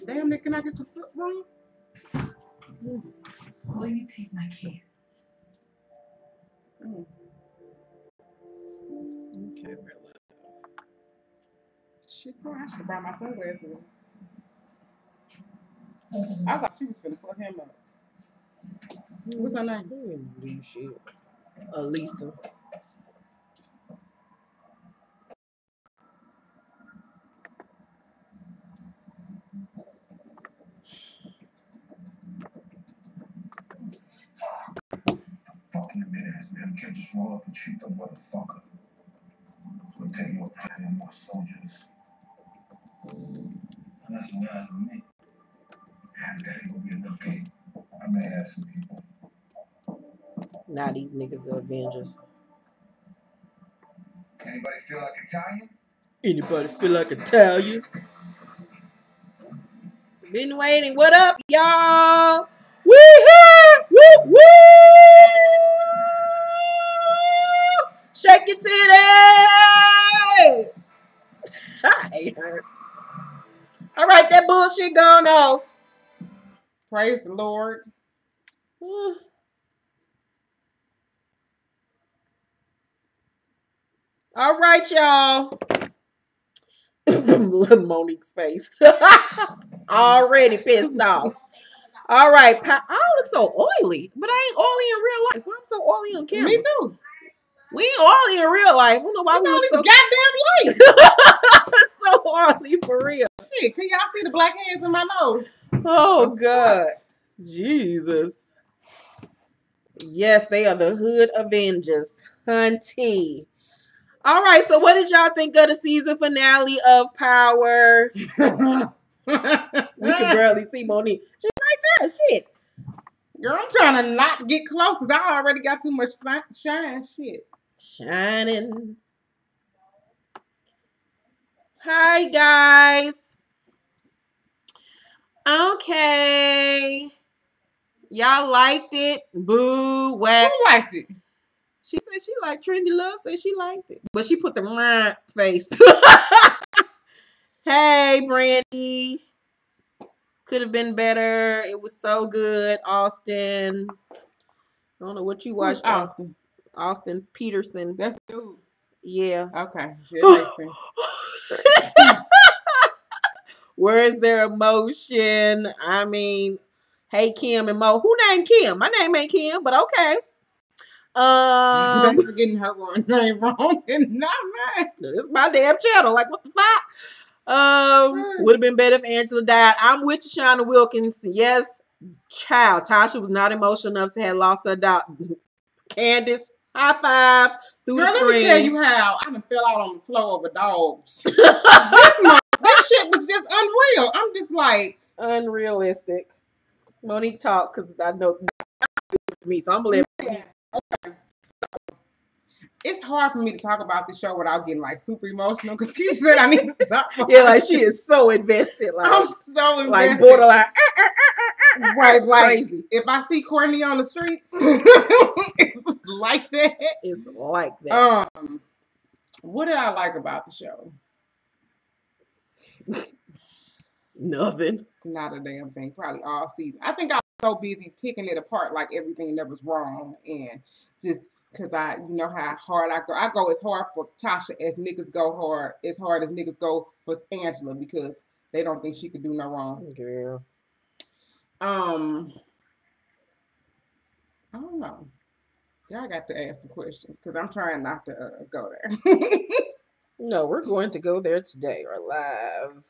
Damn, Nick, can I get some foot room? Will you take my case? Okay, really. Shit, boy, I should have brought my sunglasses. I thought she was finna fuck him up. What's her name? Do shit. Elisa. Fucking badass man can't just roll up and shoot the motherfucker. It's gonna take more time and more soldiers. And that's what guys with me. And that ain't gonna be enough game. I may have some people. Now these niggas the Avengers. Anybody feel like Italian? Anybody feel like Italian? Been waiting. What up, y'all? We here! Woo woo! Shake your titty! I hate her. All right, that bullshit gone off. Praise the Lord. All right, y'all. Monique's face. Already pissed off. All right. I look so oily, but I ain't oily in real life. Why I'm so oily on camera? Me too. We ain't oily in real life. I don't know why we look so goddamn light. so oily for real. Shit, can y'all see the black hands in my nose? Oh, God. Jesus. Yes, they are the Hood Avengers. Hunty. All right, so what did y'all think of the season finale of Power? We can barely see Monique. She's right there. Shit. Girl, I'm trying to not get close because I already got too much shine. Shit. Shining. Hi, guys. Okay. Y'all liked it. Boo, whack. Who liked it? She said she liked Trendy Love, said she liked it. But she put the rah face. Hey, Brandy. Could have been better. It was so good. Austin. I don't know what you watched. Austin. Austin Peterson. That's the dude. Yeah. Okay. That makes sense. Where is their emotion? I mean, hey, Kim and Mo. Who named Kim? My name ain't Kim, but okay. Thanks for getting her name wrong and not mine. It's my damn channel. Like, what the fuck? Would have been better if Angela died. I'm with Shauna Wilkins. Yes, child. Tasha was not emotional enough to have lost her daughter. Candace, high five through the screen. Let me tell you how I done fell out on the floor over dogs. This shit was just unreal. I'm just like unrealistic. Monique talk because I know it's me, so I'm gonna let okay. It's hard for me to talk about the show without getting like super emotional because Keisha said I need to stop. Yeah, like she is so invested. Like I'm so invested. Like borderline. Right, like crazy. If I see Courtney on the streets, it's like that. It's like that. What did I like about the show? Nothing. Not a damn thing. Probably all season. I think I was so busy picking it apart like everything that was wrong and just because you know how hard I go. I go as hard for Tasha as niggas go hard as niggas go for Angela because they don't think she could do no wrong. Girl. I don't know. Y'all got to ask some questions because I'm trying not to go there. No, we're going to go there today or live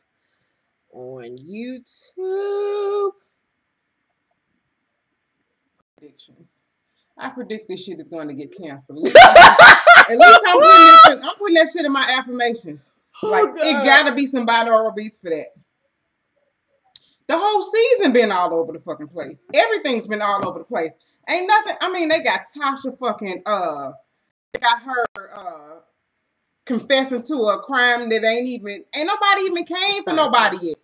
on YouTube. Predictions. I predict this shit is going to get canceled. At least I'm putting that shit in my affirmations. Like, it gotta be some binaural beats for that. The whole season been all over the fucking place. Everything's been all over the place. Ain't nothing. I mean, they got Tasha fucking, they got her, confessing to a crime that ain't nobody even came for nobody yet.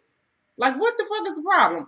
Like, what the fuck is the problem?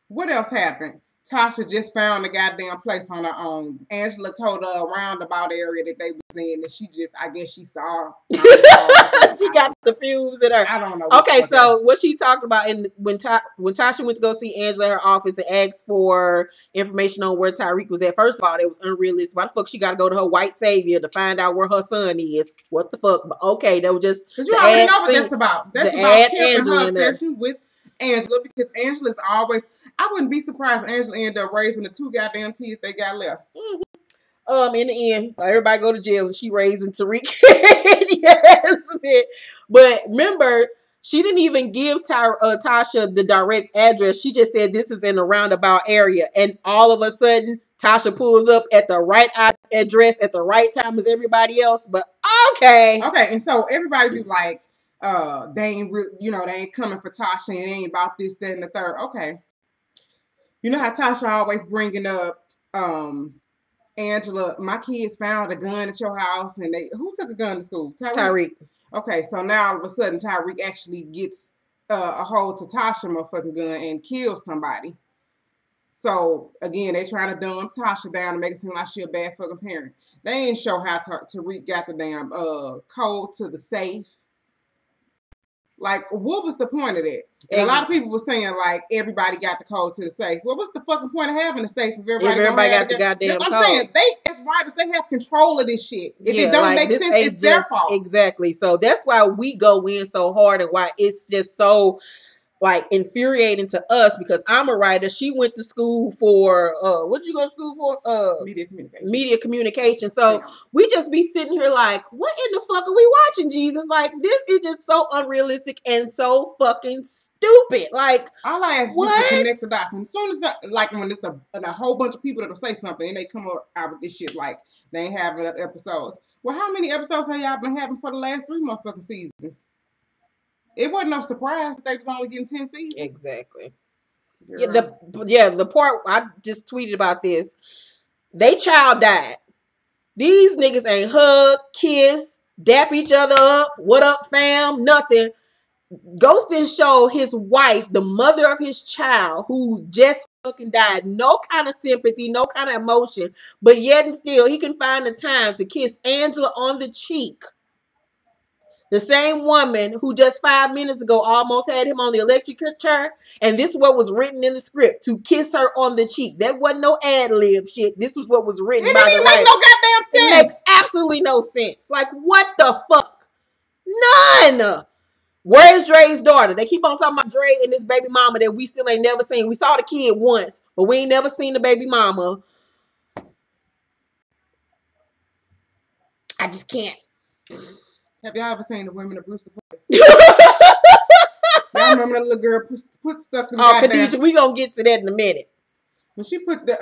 What else happened? Tasha just found the goddamn place on her own. Angela told her a roundabout area that they was in, and she just, I guess she saw. She got the fumes in her. I don't know. Okay, so what she talked about when Tasha went to go see Angela in her office and asked for information on where Tyreek was at. First of all, it was unrealistic. Why the fuck she got to go to her white savior to find out where her son is? What the fuck? But okay, that was just because you already know what that's about. That's about killing her obsession with Angela, because Angela's always. I wouldn't be surprised if Angela ended up raising the 2 goddamn kids they got left. Mm-hmm. In the end, everybody go to jail and she raising Tariq. Yes, man. But remember, she didn't even give Tasha the direct address. She just said this is in a roundabout area. And all of a sudden, Tasha pulls up at the right address at the right time as everybody else. But okay. Okay, and so everybody be like, they ain't they ain't coming for Tasha and it ain't about this, that, and the third. Okay. You know how Tasha always bringing up, Angela, my kids found a gun at your house, and who took a gun to school? Tyreek. Okay, so now all of a sudden Tyreek actually gets a hold to Tasha motherfucking gun and kills somebody. So again, they trying to dumb Tasha down and make it seem like she a bad fucking parent. They ain't show how Tyreek got the damn code to the safe. Like, what was the point of that? And a lot of people were saying, like, everybody got the code to the safe. Well, what's the fucking point of having the safe if everybody got the goddamn code? I'm saying, they, as writers, they have control of this shit. If it don't make sense, it's their fault. Exactly. So that's why we go in so hard and why it's just so, like, infuriating to us, because I'm a writer. She went to school for, what did you go to school for? Media communication. So we just be sitting here like, what in the fuck are we watching, Jesus? Like, this is just so unrealistic and so fucking stupid. Like, all I ask you to connect the dots. And as soon as when it's a whole bunch of people that'll say something and they come out with this shit like they ain't having episodes. Well, how many episodes have y'all been having for the last 3 motherfucking seasons? It wasn't no surprise that they was only getting 10 seasons. Exactly. The part I just tweeted about this. They child died. These niggas ain't hug, kiss, dap each other up. What up, fam? Nothing. Ghostin showed his wife, the mother of his child, who just fucking died, no kind of sympathy, no kind of emotion, but yet and still he can find the time to kiss Angela on the cheek. The same woman who just 5 minutes ago almost had him on the electric chair. And this is what was written in the script, to kiss her on the cheek. That wasn't no ad-lib shit. This was what was written by the writer. It didn't make no goddamn sense. It makes absolutely no sense. Like, what the fuck? None. Where is Dre's daughter? They keep on talking about Dre and this baby mama that we still ain't never seen. We saw the kid once, but we ain't never seen the baby mama. I just can't. Have y'all ever seen the Women of Brewster Place? Y'all remember that little girl put stuff in the Khadijah, we gonna get to that in a minute. When she put the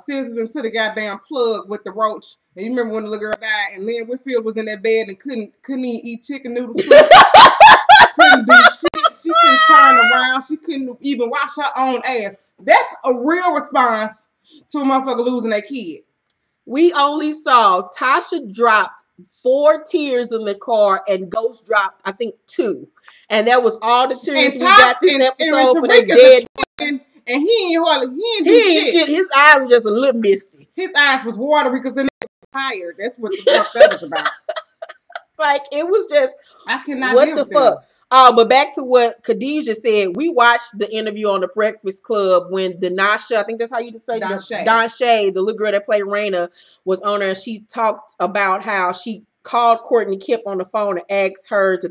scissors into the goddamn plug with the roach, and you remember when the little girl died and Lynn Whitfield was in that bed and couldn't even eat chicken noodles. Couldn't do shit. She couldn't turn around. She couldn't even wash her own ass. That's a real response to a motherfucker losing their kid. We only saw Tasha dropped 4 tears in the car and Ghost dropped, I think, 2. And that was all the tears we got this episode for their dead. And he ain't do shit. His eyes were just a little misty. His eyes was watery because the nigga was tired. That's what the fuck that was about. Like, it was just, I cannot what the fuck? But back to what Khadijah said, we watched the interview on the Breakfast Club when Danasha, I think that's how you say Don Shay, the little girl that played Raina, was on her, and she talked about how she called Courtney Kemp on the phone and asked her to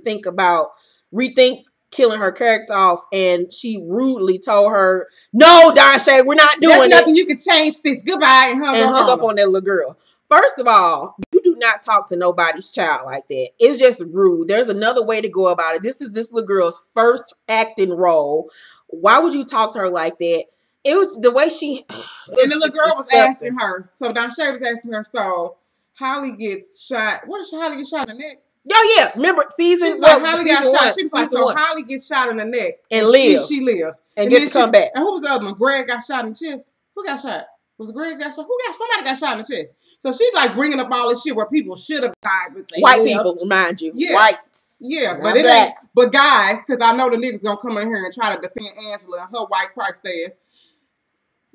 rethink killing her character off, and she rudely told her, "No, Don Shay, we're not doing it. There's nothing you can change this. Goodbye," and hung up on that little girl. First of all, you do not talk to nobody's child like that. It's just rude. There's another way to go about it. This is this little girl's first acting role. Why would you talk to her like that? It was the way she... And the little girl was asking her. So Don Shay was asking her, so Holly gets shot. What if Holly gets shot in the neck? Yeah. Remember, season one. Holly got shot. She was like, so Holly gets shot in the neck. And lives. She lives. And gets to come back. And who was the other one? Greg got shot in the chest. Who got shot? Was Greg got shot? Somebody got shot in the chest. So she's like bringing up all this shit where people should have died. But white people, mind you. Yeah. Whites. Yeah, but it ain't. But guys, because I know the niggas gonna come in here and try to defend Angela and her white Christ ass.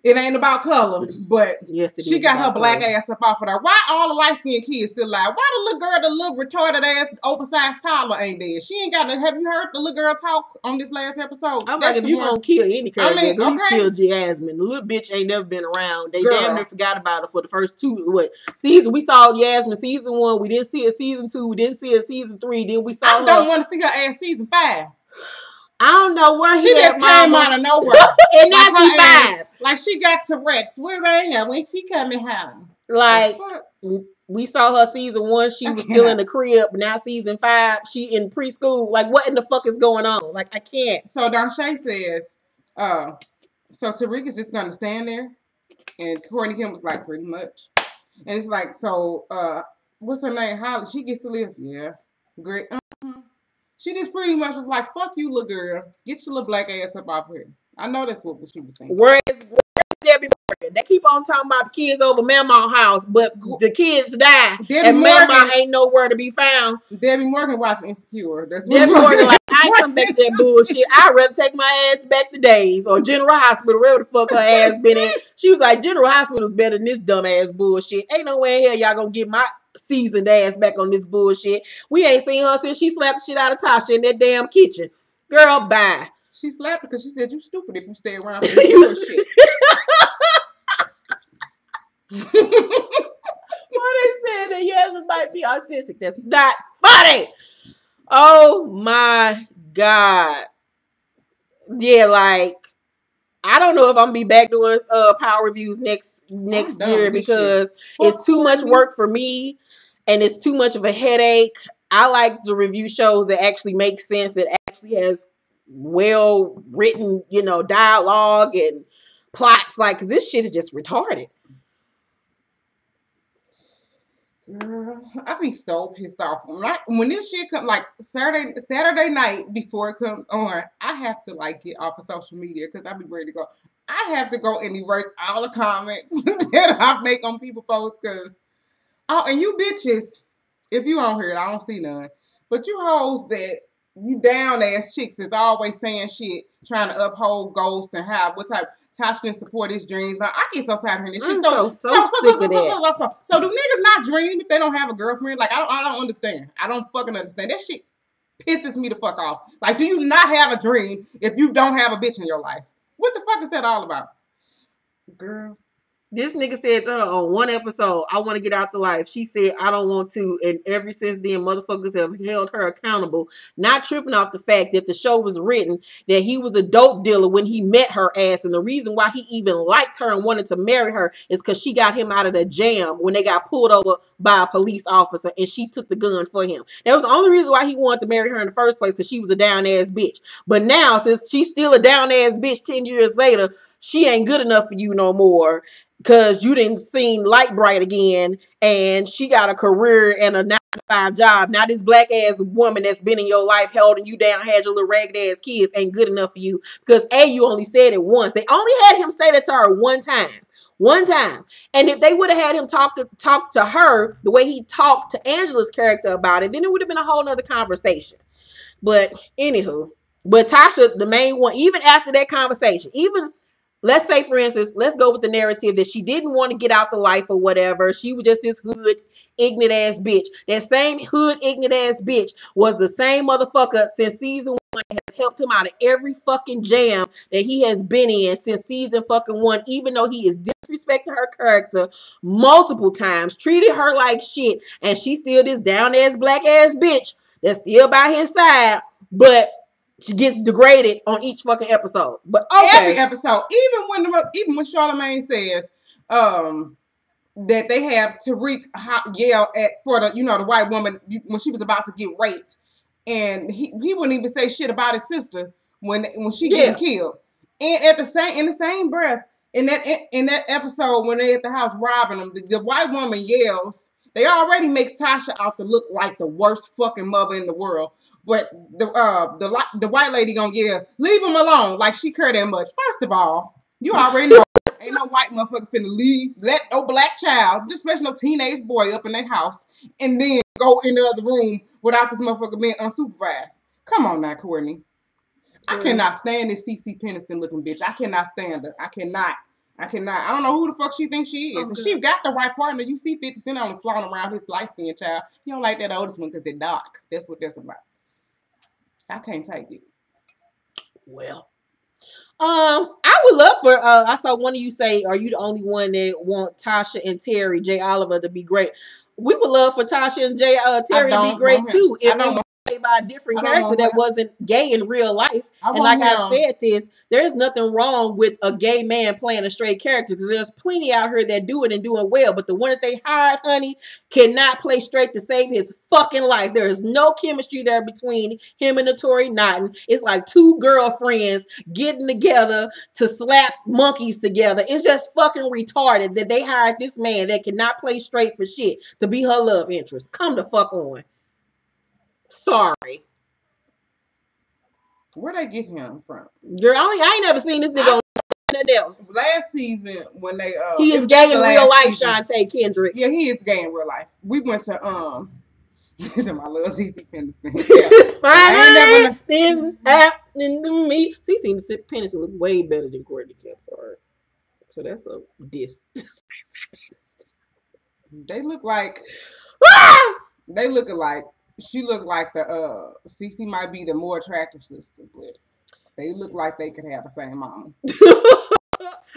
It ain't about color, but yes, she got her black ass up off of there. Why all the light-skinned kids still alive? Why the little girl, the little retarded ass, oversized toddler ain't dead? She ain't got to. Have you heard the little girl talk on this last episode? I'm like, if you gonna kill any character, I mean, at least kill Yasmin. The little bitch ain't never been around. They damn near forgot about her for the first season. We saw Yasmin season 1. We didn't see her season 2. We didn't see her season 3. Then we saw her. I don't want to see her ass season 5. I don't know where she just came out of nowhere. And now she 5. Like she got Tourette's. Where ain't know when she coming home? Like we saw her season 1. She was still in the crib. Now season 5, she in preschool. Like what in the fuck is going on? Like I can't. So Danshay says, so Tariq is just gonna stand there, and Courtney Kim was like, pretty much. And it's like, so what's her name? Holly. She gets to live. Yeah, great. She just pretty much was like, fuck you, little girl. Get your little black ass up off here. I know that's what she was thinking. Where's Debbie Morgan? They keep on talking about the kids over Mama's house, but the kids die, and Mama ain't nowhere to be found. Debbie Morgan watching Insecure. That's what Debbie Morgan like, I ain't come back to that bullshit. I'd rather take my ass back to Days or General Hospital, wherever the fuck her ass been at. She was like, General Hospital is better than this dumb ass bullshit. Ain't no way in hell y'all gonna get my seasoned ass back on this bullshit. We ain't seen her since she slapped the shit out of Tasha in that damn kitchen. Girl, bye. She slapped her because she said, you stupid if you stay around for this bullshit. Why they said that Yasmin might be autistic? That's not funny. Oh my God. Yeah, like I don't know if I'm gonna be back doing power reviews next year because it's too much work for me and it's too much of a headache. I like to review shows that actually make sense, that actually has well written, dialogue and plots. Like, cause this shit is just retarded. Girl, I be so pissed off when this shit comes. Like Saturday night before it comes on, I have to like get off of social media because I be ready to go. I have to go and erase all the comments that I make on people posts because and you bitches, if you on here, I don't see none, but you hoes that you down ass chicks that's always saying shit, trying to uphold ghosts and how what type. Tasha didn't support his dreams. Like, I get so tired of hearing this shit. So sick of that. So do niggas not dream if they don't have a girlfriend? Like, I don't understand. I don't fucking understand. That shit pisses me the fuck off. Like, do you not have a dream if you don't have a bitch in your life? What the fuck is that all about? Girl. This nigga said to her on one episode, I want to get out the life. She said, I don't want to. And ever since then, motherfuckers have held her accountable. Not tripping off the fact that the show was written that he was a dope dealer when he met her ass. And the reason why he even liked her and wanted to marry her is because she got him out of the jam when they got pulled over by a police officer and she took the gun for him. That was the only reason why he wanted to marry her in the first place, because she was a down ass bitch. But now, since she's still a down ass bitch 10 years later, she ain't good enough for you no more. Because you didn't seem light bright again, and she got a career and a 9-to-5 job. Now this black ass woman that's been in your life, holding you down, had your little ragged ass kids, ain't good enough for you. Because you only said it once. They only had him say that to her one time. And if they would have had him talk to her the way he talked to Angela's character about it, then it would have been a whole nother conversation. But anywho, Tasha, the main one, even after that conversation, let's say, for instance, let's go with the narrative that she didn't want to get out the life or whatever. She was just this hood, ignorant ass bitch. That same hood, ignorant ass bitch was the same motherfucker since season 1, has helped him out of every fucking jam that he has been in since season fucking 1, even though he is disrespecting her character multiple times, treated her like shit, and she's still this down ass black ass bitch that's still by his side, but she gets degraded on each fucking episode. But okay. Every episode. Even when Charlamagne says that they have Tariq yell for the white woman when she was about to get raped. And he wouldn't even say shit about his sister when she getting killed. And in the same breath, in that episode when they at the house robbing them, the white woman yells. They already make Tasha out to look like the worst fucking mother in the world. But the white lady gonna yell, leave him alone, like she care that much. First of all, you already know ain't no white motherfucker finna let no black child, especially no teenage boy, up in their house and then go in the other room without this motherfucker being unsupervised. Come on now, Courtney. I cannot stand this CC Peniston looking bitch. I cannot stand her. I I cannot. I don't know who the fuck she thinks she is. And she got the right partner. You see 50 Cent only flying around his light-skinned child. You don't like that oldest one because they're dark. That's what that's about. I can't take it. Well. I would love for I saw one of you say, are you the only one that want Tasha and Terry, J. Oliver, to be great? We would love for Tasha and Terry to be great too. If it was played by a different character that wasn't gay in real life. And like I've said this, there's nothing wrong with a gay man playing a straight character because there's plenty out here that do it and doing well. But the one that they hired, honey, cannot play straight to save his fucking life. There is no chemistry there between him and Notori Naughton. It's like two girlfriends getting together to slap monkeys together. It's just fucking retarded that they hired this man that cannot play straight for shit to be her love interest. Come the fuck on. Sorry. Where'd they get him from? Girl, I ain't never seen this nigga on nothing else. Last season when they he is gay in real life, Shantae Kendrick. Yeah, he is gay in real life. We went to this is my little CC Peniston. Finally, things happening to me. CC Peniston look way better than Courtney Kempford. So that's a diss. They look like they look alike. She looked like the CC might be the more attractive sister, but they look like they could have the same mama.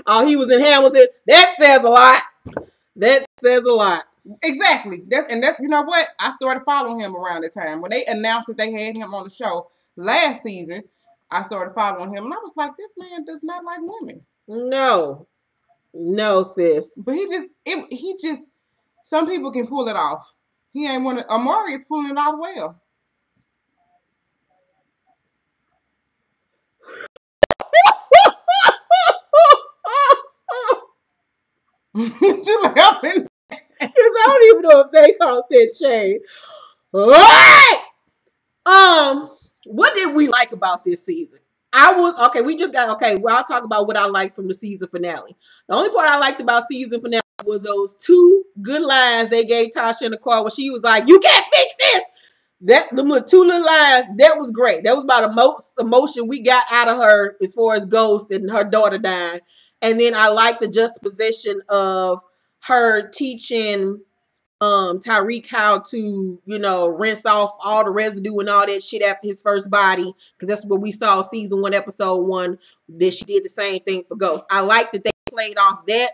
Oh, he was in Hamilton. That says a lot. That says a lot. Exactly. That's you know what? I started following him around the time when they announced that they had him on the show last season. I started following him, and I was like, this man does not like women. No, sis. But he just. Some people can pull it off. He ain't one of Amari is pulling it off well. What you laughing? Because I don't even know if they caught that chain. All right. What did we like about this season? Well, I'll talk about what I liked from the season finale. The only part I liked about season finale was those two good lines they gave Tasha in the car where she was like, you can't fix this. The two little lines, that was great. That was about the most emotion we got out of her as far as Ghost and her daughter dying. And then I like the juxtaposition of her teaching Tyreek how to, rinse off all the residue and all that shit after his first body. Because that's what we saw season 1, episode 1, that she did the same thing for Ghost. I like that they played off that.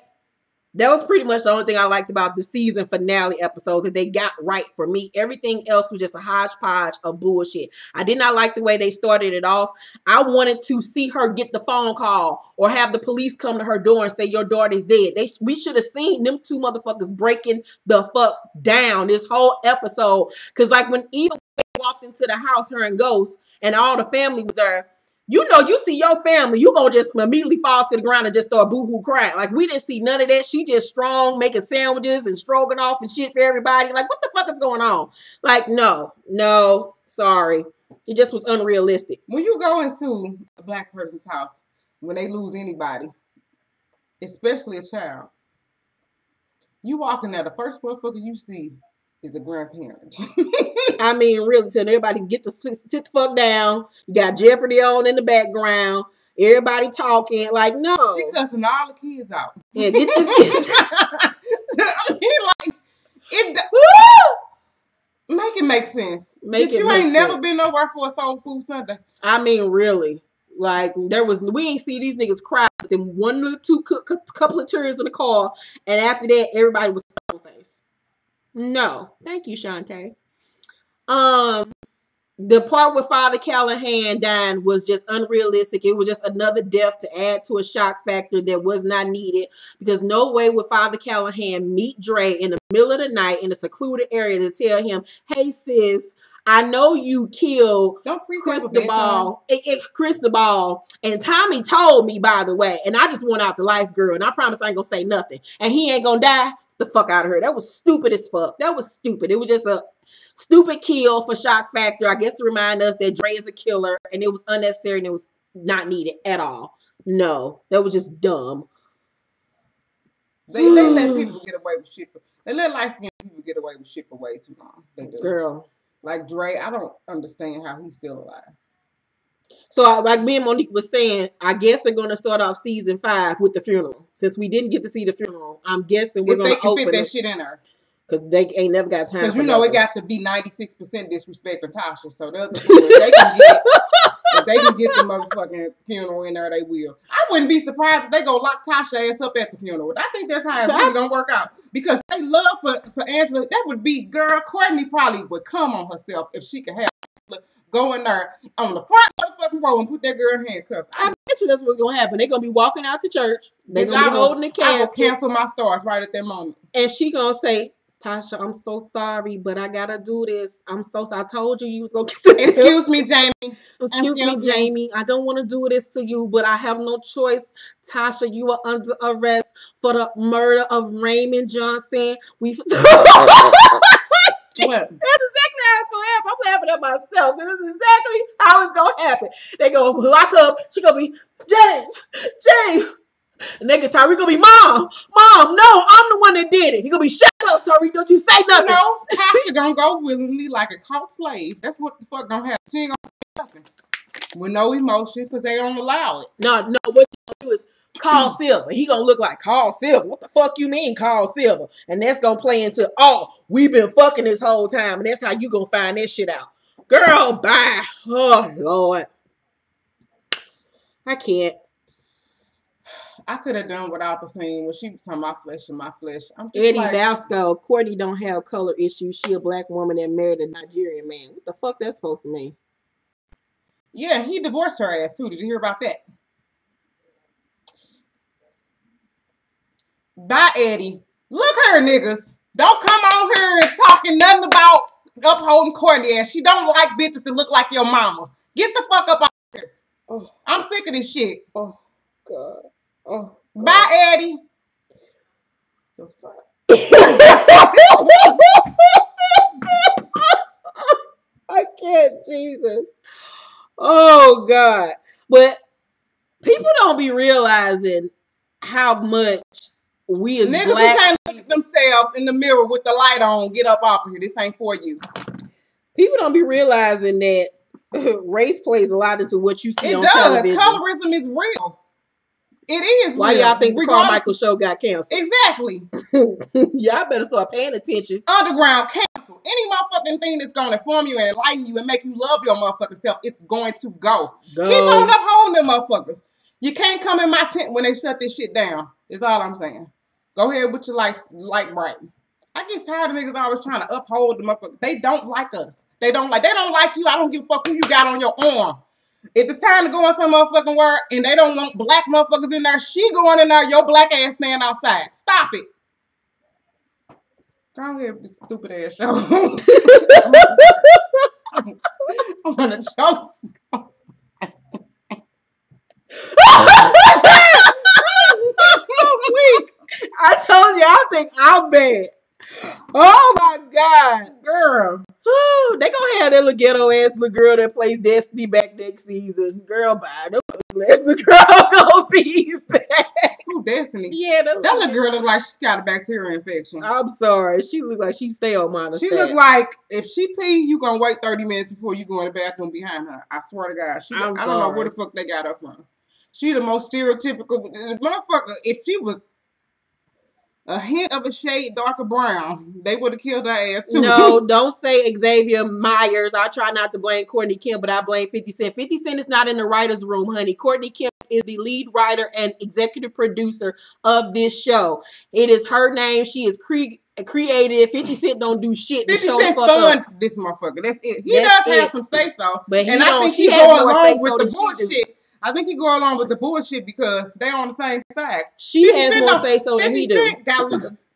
That was pretty much the only thing I liked about the season finale episode that they got right for me. Everything else was just a hodgepodge of bullshit. I did not like the way they started it off. I wanted to see her get the phone call or have the police come to her door and say, your daughter's dead. We should have seen them two motherfuckers breaking the fuck down this whole episode. Because like when Eva walked into the house, her and Ghost, and all the family was there, you see your family, you gonna just immediately fall to the ground and just start boo-hoo crying. Like, we didn't see none of that. She just strong, making sandwiches and stroganoff and shit for everybody. Like, what the fuck is going on? Like, no, sorry. It just was unrealistic. When you go into a black person's house, when they lose anybody, especially a child, you walk in there, the first motherfucker you see is a grandparent. I mean, really, telling everybody get the sit the fuck down. You got Jeopardy on in the background. Everybody talking. Like, no. She cussing all the kids out. Yeah, get your I mean, like, make it make sense. You ain't never been nowhere for a soul food Sunday. I mean, really. Like, we ain't see these niggas cry with them one little couple of tears in the car, and after that, everybody was stone face. No. Thank you, Shantae. The part with Father Callahan dying was just unrealistic. It was just another death to add to a shock factor that was not needed, because no way would Father Callahan meet Dre in the middle of the night in a secluded area to tell him, hey sis, I know you killed Cristobal, and Tommy told me, by the way, and I just went out to life, girl, and I promise I ain't gonna say nothing, and he ain't gonna die. The fuck out of her. That was stupid as fuck. That was stupid. It was just a stupid kill for shock factor, I guess, to remind us that Dre is a killer, and it was unnecessary and it was not needed at all. No, that was just dumb. They let people get away with shit. They let light-skinned people get away with shit for way too long. They do. Girl. Like Dre, I don't understand how he's still alive. So, like me and Monique was saying, I guess they're going to start off season 5 with the funeral. Since we didn't get to see the funeral, I'm guessing we're going to open fit that shit in there. Because they ain't never got time. Because you know it got to be 96% disrespecting Tasha. So if they can get the motherfucking funeral in there, they will. I wouldn't be surprised if they go lock Tasha ass up at the funeral. I think that's how it's really gonna work out. Because they love for Angela. That would be, girl, Courtney probably would come on herself if she could have go in there on the front motherfucking row and put that girl in handcuffs. I bet you that's what's gonna happen. They're gonna be walking out the church. They're gonna be holding the casket. I will cancel my stars right at that moment. And she gonna say, Tasha, I'm so sorry, but I gotta do this. I'm so sorry. I told you was gonna get this. Excuse me, Jamie. Excuse me, Jamie. I don't want to do this to you, but I have no choice. Tasha, you are under arrest for the murder of Raymond Johnson. That's exactly how it's gonna happen. I'm laughing at myself. This is exactly how it's gonna happen. They go lock up. She gonna be James. And they get Tyreek gonna be Mom, no, I'm the one that did it. He gonna be shut up, Tyreek. Don't you say nothing. No, Tasha gonna go willingly like a caught slave. That's what the fuck gonna happen. She ain't gonna say nothing with no emotion because they don't allow it. No. What you gonna do is call Silver. He gonna look like Carl Silver. What the fuck you mean, Carl Silver? And that's gonna play into we've been fucking this whole time, and that's how you gonna find that shit out. Girl, bye. Oh Lord, I can't. I could have done without the scene when she was talking my flesh and my flesh. Eddie Vasco, Courtney don't have color issues. She a black woman that married a Nigerian man. What the fuck that's supposed to mean? Yeah, he divorced her ass too. Did you hear about that? Bye, Eddie. Look her, niggas. Don't come on here and talking nothing about upholding Courtney ass. She don't like bitches that look like your mama. Get the fuck up out here. Oh. I'm sick of this shit. Oh, God. Oh, God. Bye, Eddie. I can't, Jesus. Oh, God. But people don't be realizing how much we as niggas black who can't look at themselves in the mirror with the light on, get up off of here. This ain't for you. People don't be realizing that race plays a lot into what you see on television. It does. Colorism is real. It is. Why y'all think the Carmichael show got canceled? Exactly. Y'all better start paying attention. Underground cancel. Any motherfucking thing that's going to inform you and enlighten you and make you love your motherfucking self, it's going to go. Keep on upholding them motherfuckers. You can't come in my tent when they shut this shit down. Is all I'm saying. Go ahead with your light bright. I get tired of niggas always trying to uphold the motherfuckers. They don't like us. They don't like you. I don't give a fuck who you got on your arm. If it's time to go on some motherfucking word and they don't want black motherfuckers in there, she going in there, your black ass stand outside. Stop it. Go ahead with this stupid ass show. I'm gonna choke. I told you, I think I'm bad. Oh my God, girl. They gonna have that little ghetto ass little girl that plays Destiny back next season. Girl, bye. The girl gonna be back. Who, Destiny? Yeah, that little girl look like she's got a bacterial infection. I'm sorry. She look like she stay on mine. She look like if she pee, you gonna wait 30 minutes before you go in the bathroom behind her. I swear to God. I don't know where the fuck they got her from. She the most stereotypical motherfucker. If she was a hint of a shade darker brown, they would have killed her ass too. No, don't say Xavier Myers. I try not to blame Courtney Kemp, but I blame 50 Cent. 50 Cent is not in the writer's room, honey. Courtney Kemp is the lead writer and executive producer of this show. It is her name. She is created. 50 Cent don't do shit. 50 Cent fund this motherfucker. That's it. He does have some say so, but I think he go along with the bullshit. I think he go along with the bullshit because they on the same side. She has more say so than he do.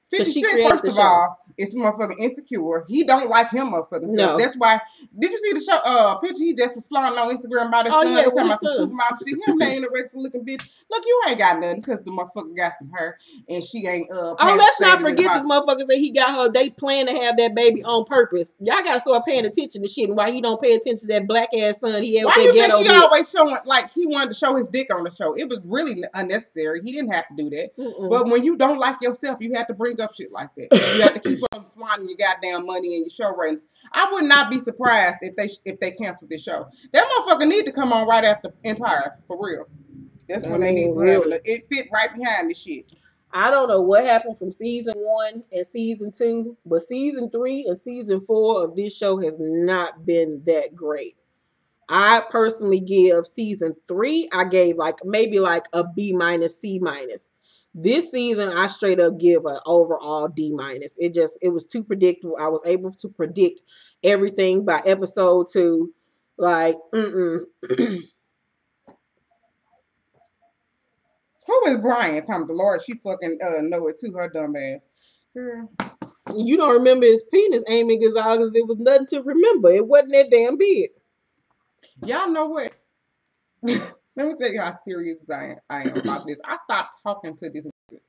50 Cent, first of all, is motherfucking insecure. He don't like him motherfucking no. That's why. Did you see the show picture he just was flying on Instagram about his son? Yeah, talking about some supermodel shit. Him ain't a anorexic looking bitch. Look, you ain't got nothing because the motherfucker got some hair and she ain't let's not forget this motherfucker that he got her. They plan to have that baby on purpose. Y'all gotta start paying attention to shit and why he don't pay attention to that black ass son he had with that ghetto bitch. Why you think he always showing like he wanted to show his dick on the show? It was really unnecessary. He didn't have to do that. But when you don't like yourself, you have to bring up shit like that. You have to keep fucking flaunting your goddamn money and your show ratings. I would not be surprised if they canceled this show. That motherfucker need to come on right after Empire, for real. That's when they need to have it. It fit right behind this shit. I don't know what happened from season 1 and season 2, but season 3 and season 4 of this show has not been that great. I personally give season 3, I gave maybe a B-, C-. This season, I straight up give an overall D-. It was too predictable. I was able to predict everything by episode 2. Who is Brian? Tom the Lord, she fucking know it too, her dumb ass. Girl. You don't remember his penis, Amy Gonzalez. It was nothing to remember. It wasn't that damn big. Y'all know what? Let me tell you how serious I am about this. I stopped talking to this nigga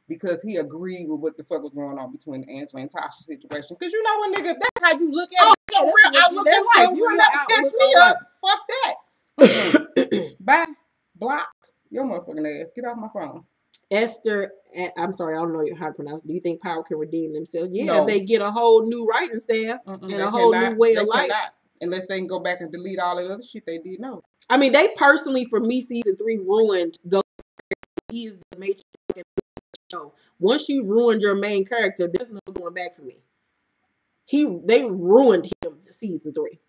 because he agreed with what the fuck was going on between Angela and Tasha's situation. Because you know what, nigga, that's how you look at it. Real outlook in life. You ain't never catch me up. Fuck that. Bye. Block. Your motherfucking ass. Get off my phone. Esther, I'm sorry, I don't know how to pronounce it. Do you think Power can redeem themselves? Yeah, no. They get a whole new writing staff and a whole new way of life. Unless they can go back and delete all that other shit they did. No. I mean, they personally, for me, season 3 ruined Ghost. He is the major show. Once you ruined your main character, there's no going back for me. They ruined him season 3.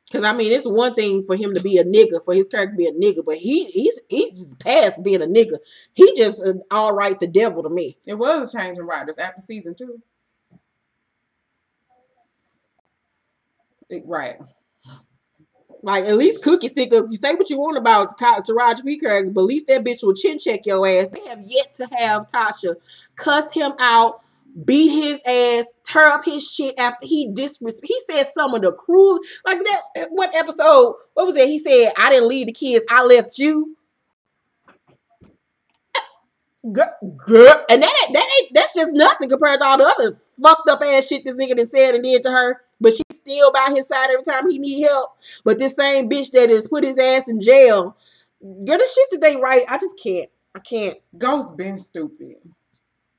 Because, I mean, it's one thing for him to be a nigga, for his character to be a nigga, but he's just past being a nigga. He just all right the devil to me. It was a change in writers after season 2. Right. At least Cookie Stick up. You say what you want about Taraji P. characters, but at least that bitch will chin check your ass. They have yet to have Tasha cuss him out, beat his ass, tear up his shit after he said some of the cruel, that, what episode, what was it? He said, I didn't leave the kids, I left you. Girl. And that's just nothing compared to all the other fucked up ass shit this nigga done said and did to her. But she's still by his side every time he need help. But this same bitch that has put his ass in jail, girl, the shit that they write, I just can't. I can't. Ghost been stupid.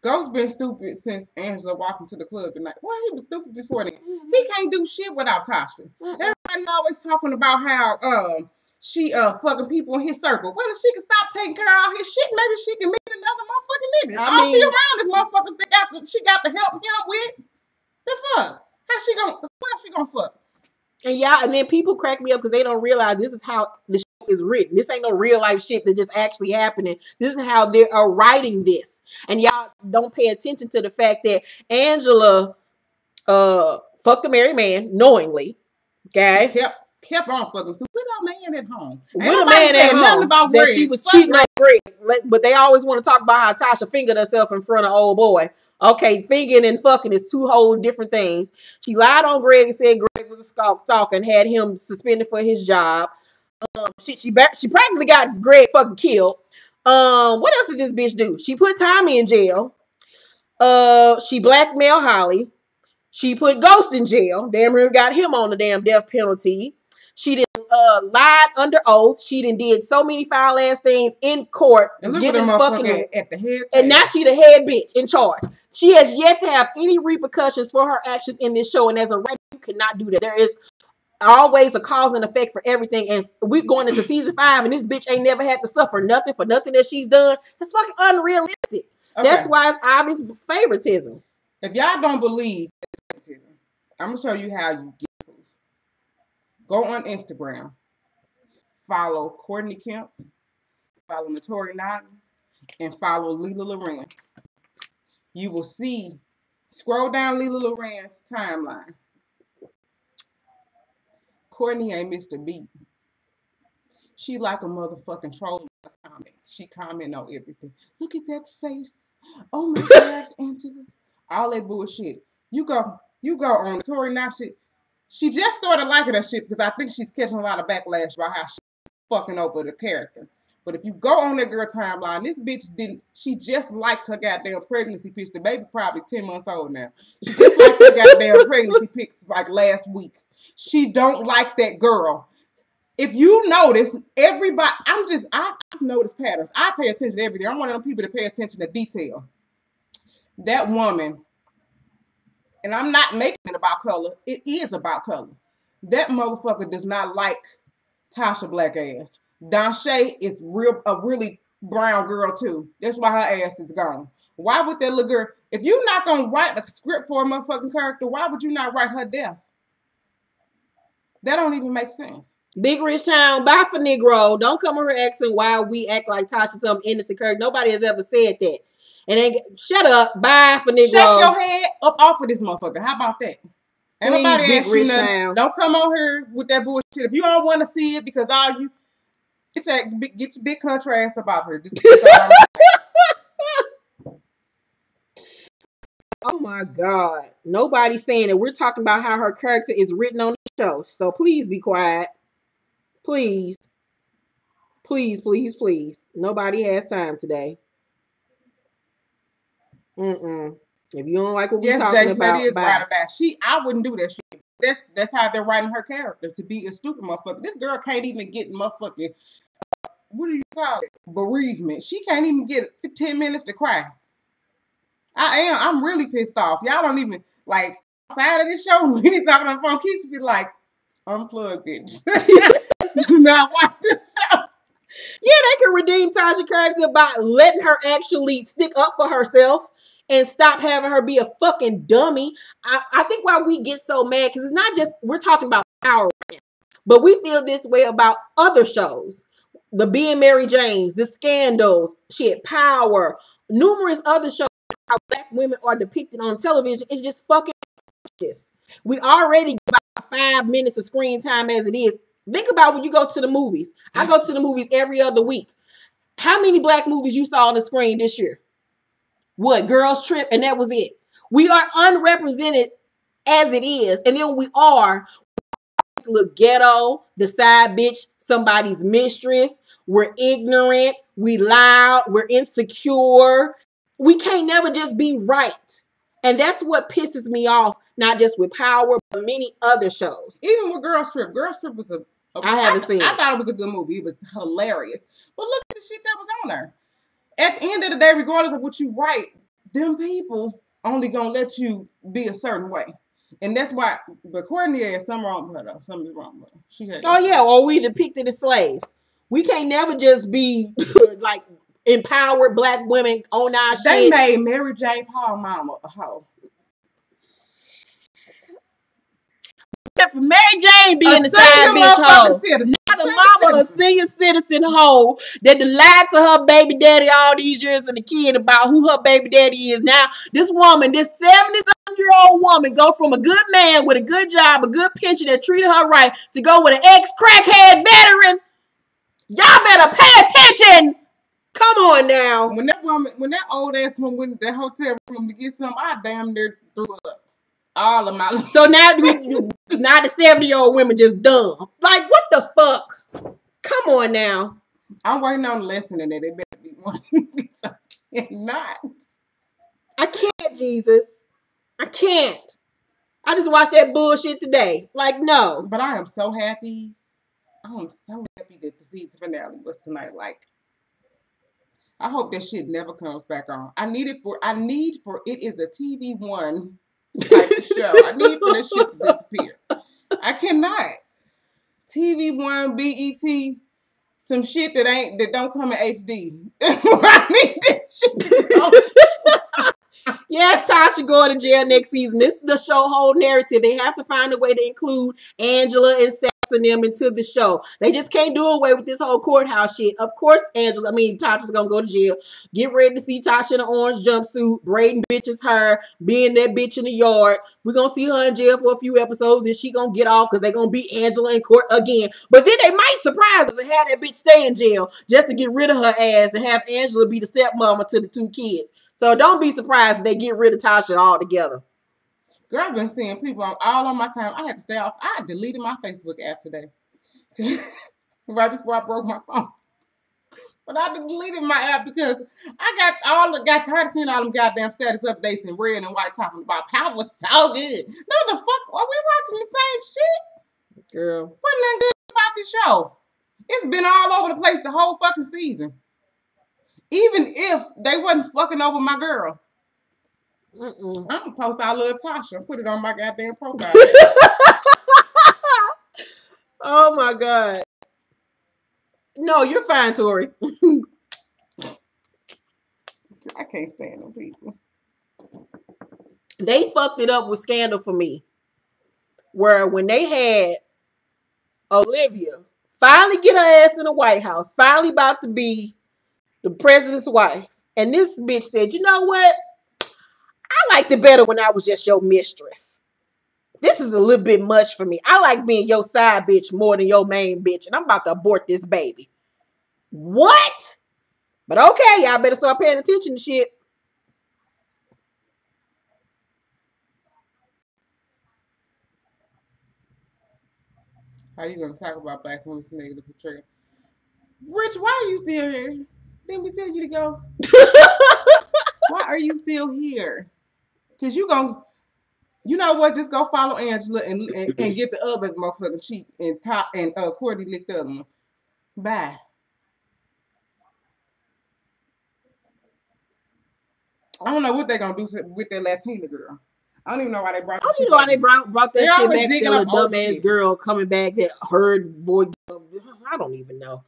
Ghost been stupid since Angela walked into the club tonight. Well, he was stupid before then. He can't do shit without Tasha. Everybody always talking about how she fucking people in his circle. Well, if she can stop taking care of all his shit, maybe she can meet another motherfucking nigga. All she around is motherfuckers that she got to help him with. The fuck? How she gonna fuck? And then people crack me up because they don't realize this is how the shit is written. This ain't no real life shit that's just actually happening. This is how they are writing this. And y'all don't pay attention to the fact that Angela fucked a married man knowingly. Okay? She kept on fucking too. With a man at home. With a man at home about that she was cheating on Greg. But they always want to talk about how Tasha fingered herself in front of old boy. Okay, fingering and fucking is two whole different things. She lied on Greg and said Greg was a stalker and had him suspended for his job. She practically got Greg fucking killed. What else did this bitch do? She put Tommy in jail. She blackmailed Holly. She put Ghost in jail. Damn near got him on the damn death penalty. She did lied under oath. She did so many foul ass things in court. And look at the motherfucker at the head. And now she the head bitch in charge. She has yet to have any repercussions for her actions in this show. And as a writer, you cannot do that. There is always a cause and effect for everything. And we're going into season 5 and this bitch ain't never had to suffer nothing for nothing that she's done. That's fucking unrealistic. Okay. That's why it's obvious favoritism. If y'all don't believe favoritism, I'm going to show you how you get proof. Go on Instagram. Follow Courtney Kemp. Follow Notori Nottin. And follow Lila Loren. You will see, scroll down Lila Loren's timeline. Courtney ain't missed a beat. She like a motherfucking troll in the comments. She comment on everything. Look at that face. Oh my gosh, Angela. All that bullshit. You go on Tori Nottin shit. She just started liking that shit because I think she's catching a lot of backlash about how she fucking over the character. But if you go on that girl timeline, this bitch she just liked her goddamn pregnancy pics. The baby probably 10 months old now. She just liked her goddamn pregnancy pics like last week. She don't like that girl. If you notice, everybody, I just notice patterns. I pay attention to everything. I'm one of them people that pay attention to detail. that woman, and I'm not making it about color. It is about color. That motherfucker does not like Tasha black ass. Danshay is a really brown girl too. That's why her ass is gone. Why would that little girl? If you're not gonna write a script for a motherfucking character, why would you not write her death? That don't even make sense. Big Rich Town, bye for Negro. Don't come over here asking why we act like Tasha some innocent character. Nobody has ever said that. And then shut up, bye for Negro. Shake your head up off of this motherfucker. How about that? Ain't nobody ask you nothing. Don't come on here with that bullshit. If you don't want to see it because all you get your big contrast about her. Oh my God. Nobody's saying it. We're talking about how her character is written on the show. So please be quiet. Please. Please, please, please. Nobody has time today. If you don't like what we're talking Jason, about, that is bye. right about. I wouldn't do that shit. That's how they're writing her character, to be a stupid motherfucker. This girl can't even get motherfucking what do you call it? Bereavement. She can't even get 10 minutes to cry. I'm really pissed off. Y'all don't even like outside of this show. When we talking on the phone, Keisha be like, unplug, bitch. Do not watch this show. Yeah, they can redeem Tasha's character by letting her actually stick up for herself and stop having her be a fucking dummy. I think why we get so mad, because it's not just, we're talking about power right now, but we feel this way about other shows. The Being Mary Janes, the Scandals, shit, Power, numerous other shows. How black women are depicted on television is just fucking just. We already get about 5 minutes of screen time as it is. Think about when you go to the movies. I go to the movies every other week. How many black movies you saw on the screen this year? What? Girls Trip, and that was it. We are unrepresented as it is, and then we are the ghetto, the side bitch, somebody's mistress. We're ignorant. We loud. We're insecure. We can't never just be right. And that's what pisses me off, not just with Power, but many other shows. Even with Girls Trip. Girls Trip was I haven't seen it. I thought it was a good movie. It was hilarious. But look at the shit that was on there. At the end of the day, regardless of what you write, them people only gonna let you be a certain way. And that's why, but Courtney has something wrong with her though. Something's wrong with her. She had or we depicted as slaves. We can't never just be like empowered black women on our shit. They made Mary J. Paul mama a hoe. For Mary Jane being the side bitch hoe. Not a mama, a senior citizen hoe that lied to her baby daddy all these years and the kid about who her baby daddy is. Now, this woman, this 77-year-old woman, go from a good man with a good job, a good pension that treated her right, to go with an ex-crackhead veteran. Y'all better pay attention. Come on now. When that old ass woman went to that hotel room to get some, I damn near threw up. All of my life. So now the 70-year-old women just dumb. Like, what the fuck? Come on now. I'm waiting on a lesson in it. It better be one. I cannot. I can't, Jesus. I can't. I just watched that bullshit today. Like, no. But I am so happy. I am so happy that the season finale was tonight. Like, I hope that shit never comes back on. I need for it is a TV One type of show. I need for this shit to disappear. I cannot. TV One, BET, some shit that don't come in HD. I need that shit. Yeah, Tasha going to jail next season. This is the show whole narrative. They have to find a way to include Angela and Seth and them into the show. They just can't do away with this whole courthouse shit. Of course, Tasha's gonna go to jail. Get ready to see Tasha in an orange jumpsuit. Braden bitches her, being that bitch in the yard. We're gonna see her in jail for a few episodes, and she gonna get off because they're gonna beat Angela in court again. But then they might surprise us and have that bitch stay in jail just to get rid of her ass and have Angela be the stepmama to the 2 kids. So don't be surprised if they get rid of Tasha altogether. Girl, I've been seeing people all on my time. I had to stay off. I deleted my Facebook app today. Right before I broke my phone. But I deleted my app because I got tired of seeing all them goddamn status updates in red and white talking about Power was so good. No, the fuck, are we watching the same shit? Girl. Wasn't nothing good about this show. It's been all over the place the whole fucking season. Even if they wasn't fucking over my girl. Mm-mm. I'm gonna post I love Tasha and put it on my goddamn profile. Oh my God. No, you're fine, Tori. I can't stand them people. They fucked it up with Scandal for me. Where when they had Olivia finally get her ass in the White House, finally about to be the president's wife. And this bitch said, you know what? I liked it better when I was just your mistress. This is a little bit much for me. I like being your side bitch more than your main bitch. And I'm about to abort this baby. What? But okay, y'all better start paying attention to shit. How you gonna talk about black women's negative portrayal? Rich, why are you still here? Didn't we tell you to go? Why are you still here? Cause you know what? Just go follow Angela and get the other motherfucking cheek and top and Courtney licked the other one. Bye. I don't know what they're gonna do with that Latina girl. I don't even know why they brought. I don't even know why they brought that shit back. Still a dumbass girl coming back that heard voice. I don't even know.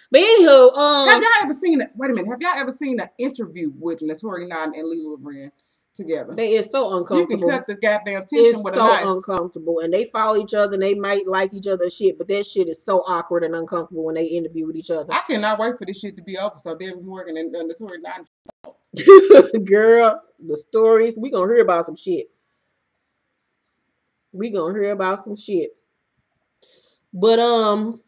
But anywho, have y'all ever seen it? Wait a minute. Have y'all ever seen an interview with Notori Nod and Lila Brand together? They is so uncomfortable. You can cut the goddamn tension with a knife. It's so uncomfortable, and they follow each other, and they might like each other's shit, but that shit is so awkward and uncomfortable when they interview with each other. I cannot wait for this shit to be over so David Morgan and Notori Nod. Girl, the stories we gonna hear about some shit. We gonna hear about some shit. But I don't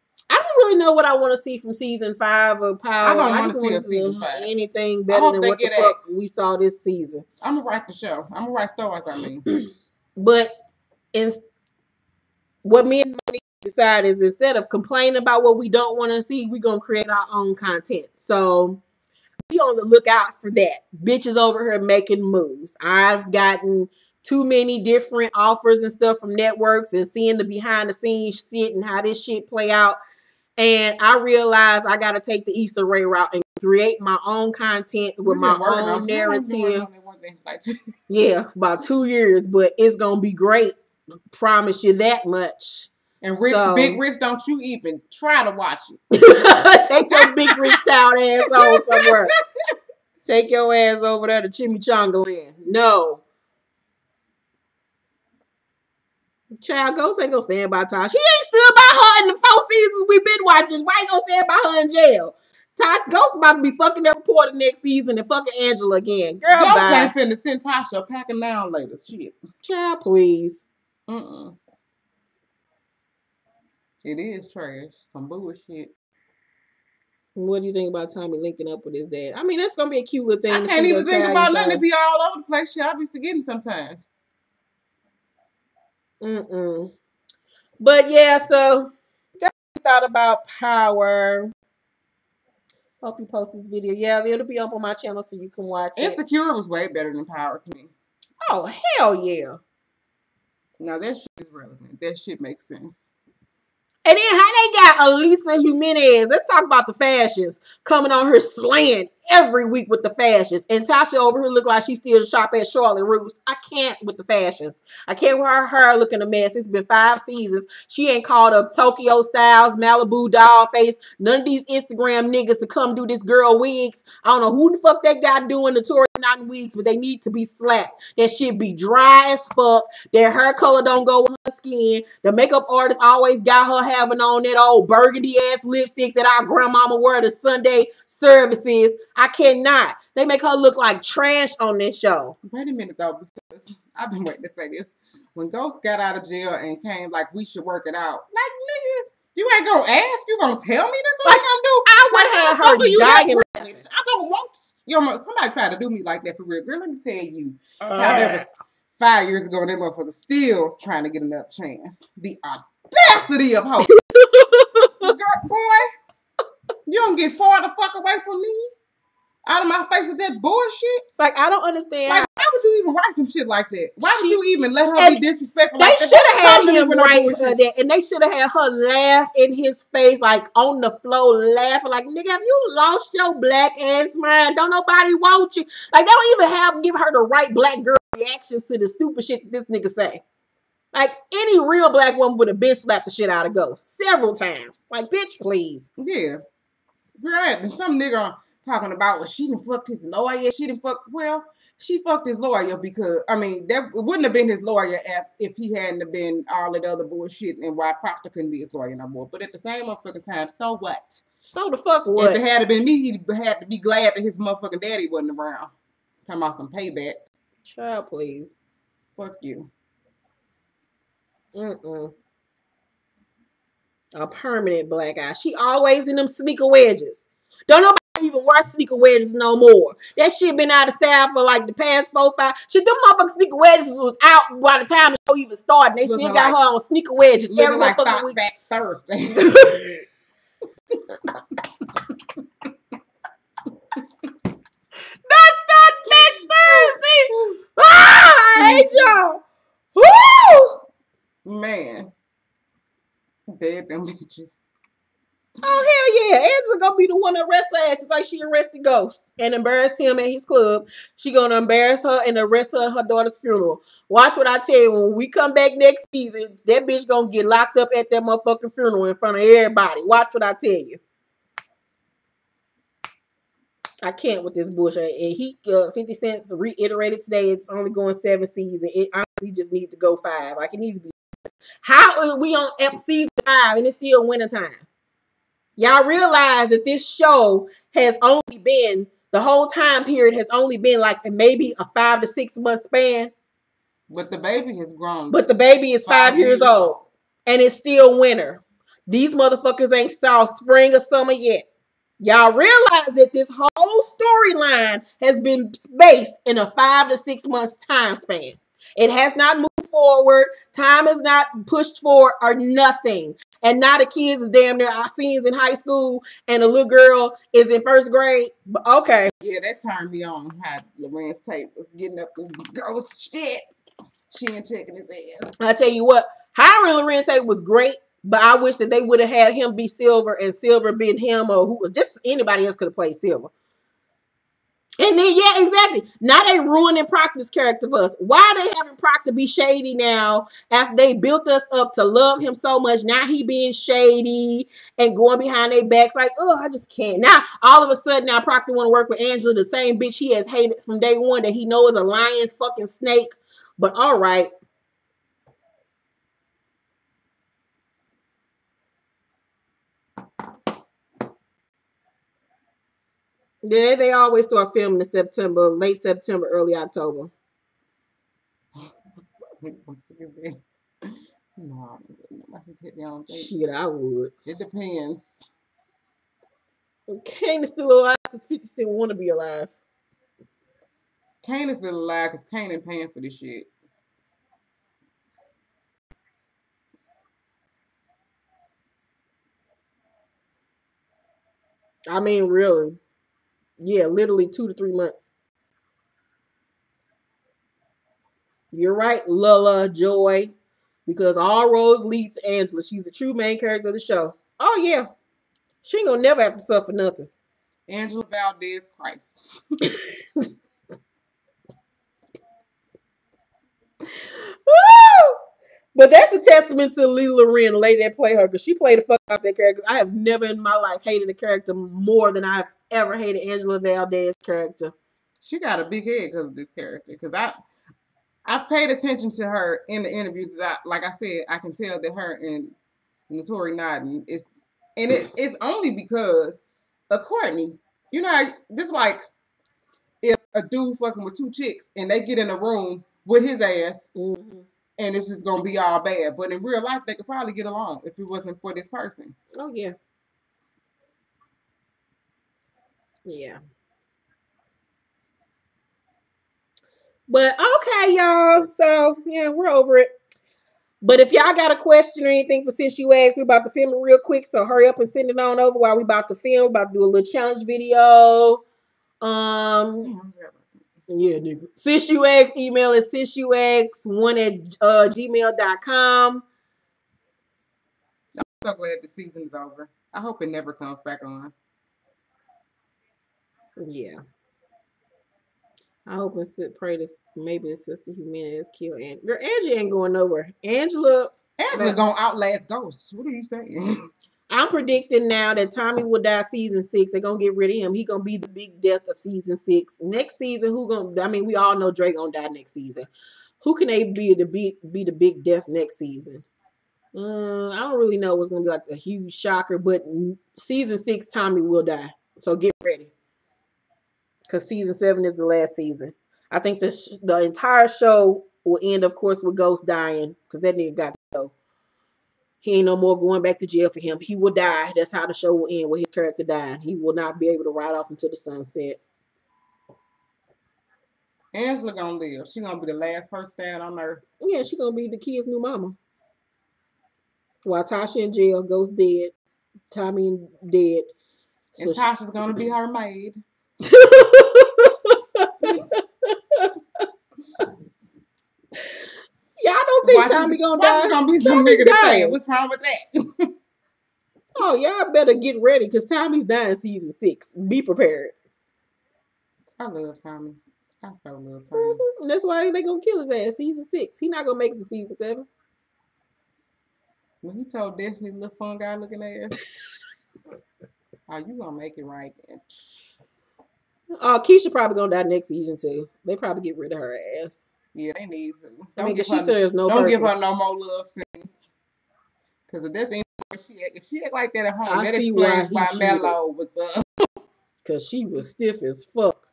really know what I want to see from season 5 of Power. I don't want to see a season 5. Anything better than what the fuck we saw this season. I'm gonna write the show. I'm gonna write stories. I mean, but what me and Monique decide is instead of complaining about what we don't want to see, we're gonna create our own content. So be on the lookout for that. Bitches over here making moves. I've gotten too many different offers and stuff from networks and seeing the behind the scenes shit and how this shit play out. And I realized I got to take the Issa Rae route and create my own content with my own narrative. Yeah, for about 2 years, but it's going to be great. Promise you that much. And Big Rich, don't you even try to watch it. Take your Big Rich town ass on somewhere. Take your ass over there to Chimichanga Land. No. Child Ghost ain't gonna stand by Tosh. He ain't stood by her in the 4 seasons we've been watching. Why ain't gonna stand by her in jail? Tosh Ghost about to be fucking that reporter next season and fucking Angela again. Girl, Ghost bye. ain't finna send Tasha a packing down later. Shit. Child, please. It is trash. Some bullshit. What do you think about Tommy linking up with his dad? I mean, that's gonna be a cute little thing. I can't even think about nothing. It be all over the place. Shit, I be forgetting sometimes. But yeah, so that's what I thought about Power. Hope you post this video. Yeah, it'll be up on my channel so you can watch it. Insecure was way better than Power to me. Oh, hell yeah. Now that shit is relevant. That shit makes sense. And then how they got Elisa Jimenez. Let's talk about the fashions. Coming on her slaying every week with the fashions. And Tasha over here look like she still shop at Charlotte Russe. I can't with the fashions. I can't with her hair looking a mess. It's been 5 seasons. She ain't called up Tokyo Styles, Malibu Dollface, none of these Instagram niggas to come do this girl wigs. I don't know who the fuck they got doing the Tory Nine wigs, but they need to be slapped. That shit be dry as fuck. Their hair color don't go with her skin. The makeup artist always got her having on that old burgundy ass lipsticks that our grandmama wear to Sunday services. I cannot. They make her look like trash on this show. Wait a minute though, because I've been waiting to say this. When Ghost got out of jail and came like we should work it out, like nigga, you ain't gonna ask, you gonna tell me this what like, I'm gonna do? I would have her dying. I don't want somebody tried to do me like that for real. Girl, let me tell you how that was 5 years ago and that motherfucker still trying to get another chance. The audacity of hope. Girl, boy, you don't get far the fuck away from me. out of my face with that bullshit. Like, I don't understand. Like, why would you even write some shit like that? Why would you even let her be disrespectful? They Like should have had him write her that, and they should have had her laugh in his face, like on the floor, laughing, like, nigga, have you lost your black ass mind? Don't nobody want you. Like, they don't even give her the right black girl reactions to the stupid shit this nigga say. Like, any real black woman would have been slapped the shit out of Ghost several times. Like, bitch, please. Yeah. Right. And some nigga talking about, well, she done fucked his lawyer. Well, she fucked his lawyer because, I mean, that wouldn't have been his lawyer if he hadn't have been all that other bullshit and why Proctor couldn't be his lawyer no more. But at the same motherfucking time, so what? So the fuck what? If it had been me, he'd had to be glad that his motherfucking daddy wasn't around. Talking about some payback. Child, please. Fuck you. A permanent black eye. She always in them sneaker wedges. Don't nobody even wear sneaker wedges no more. That shit been out of style for like the past 4, 5. Shit, them motherfucking sneaker wedges was out by the time the show even started. They still got her on sneaker wedges every like motherfucking week. Back Thursday. Not back Thursday. I hate y'all. Woo! Man. Dead them bitches. Oh, hell yeah. Angela gonna be the one to arrest her ass just like she arrested Ghost and embarrassed him at his club. She gonna embarrass her and arrest her at her daughter's funeral. Watch what I tell you. When we come back next season, that bitch gonna get locked up at that motherfucking funeral in front of everybody. Watch what I tell you. I can't with this bullshit. And 50 Cent reiterated today it's only going 7 seasons. It honestly just needs to go 5. Like, it needs to be. How are we on season 5 and it's still wintertime? Y'all realize that this show has only been, the whole time period has only been like maybe a 5 to 6 month span. But the baby has grown. But the baby is 5 years old. And it's still winter. These motherfuckers ain't saw spring or summer yet. Y'all realize that this whole storyline has been based in a 5 to 6 months time span. It has not moved forward. Time is not pushed forward or nothing. And now the kids is damn near our seniors in high school and the little girl is in 1st grade. But okay. Yeah, that turned me on how Lorenz Tate was getting up and Ghost shit. She ain't checking his ass. I tell you what, hiring Lorenz Tate was great. But I wish that they would have had him be Silver and Silver been him or who was just anybody else could have played Silver. And then, yeah, exactly. Now they ruining Proctor's character for us. Why are they having Proctor be shady now after they built us up to love him so much? Now he being shady and going behind their backs like, oh, I just can't. Now, all of a sudden, now Proctor want to work with Angela, the same bitch he has hated from day one that he knows is a lion's fucking snake. But all right. Yeah, they always start filming in September, late September, early October. No, shit, I would. It depends. Kane is still alive because 50 Cent want to be alive. Kane is still alive because Kane ain't paying for this shit. I mean, really. Yeah, literally 2 to 3 months. You're right, Lala Joy. Because all roads lead to Angela. She's the true main character of the show. Oh, yeah. She ain't gonna never have to suffer nothing. Angela Valdez Christ. Woo! But that's a testament to Lila Wren, the lady that played her, because she played the fuck out that character. I have never in my life hated a character more than I've ever hated Angela Valdez's character. She got a big head because of this character. Because I've paid attention to her in the interviews. Like I said, I can tell that her and Notori Nodden it's only because of Courtney. You know, just like if a dude fucking with 2 chicks and they get in a room with his ass. Mm-hmm. And it's just going to be all bad. But in real life, they could probably get along if it wasn't for this person. Oh, yeah. Yeah. But, okay, y'all. So, yeah, we're over it. But if y'all got a question or anything for Since You Asked, we're about to film it real quick. So, hurry up and send it on over while we about to film. About to do a little challenge video. Yeah, nigga. SisUX, email is sisux1@gmail.com. I'm so glad the season's over. I hope it never comes back on. Yeah. I hope and pray this maybe the sister Jimenez killed Angela. Girl, Angie ain't going nowhere. Angela gonna outlast Ghost. What are you saying? I'm predicting now that Tommy will die season 6. They're gonna get rid of him. He gonna be the big death of season 6. Next season, we all know Drake gonna die next season. Who can they be the big death next season? I don't really know what's gonna be like a huge shocker, but season 6, Tommy will die. So get ready. Because season 7 is the last season. I think the entire show will end, of course, with Ghost dying. Because that nigga got to go. He ain't no more going back to jail for him. He will die. That's how the show will end, with his character dying. He will not be able to ride off into the sunset. Angela gonna live. She gonna be the last person standing on earth. Yeah, she gonna be the kid's new mama. While Tasha in jail, Ghost dead, Tommy dead. And so Tasha's gonna be her maid. Yeah, I don't think Tommy gonna die. Why gonna be some nigga to say what's wrong with that? Oh, y'all better get ready because Tommy's dying season 6. Be prepared. I love Tommy. I so love Tommy. That's why they gonna kill his ass season 6. He not gonna make it to season 7. When he told Destiny, little fun guy looking ass, oh, you gonna make it right then. Oh, Keisha probably gonna die next season too. They probably get rid of her ass. Yeah, they need to. Don't give her no more love scenes. Because if that's if she act like that at home, that explains why Mello was Because she was stiff as fuck.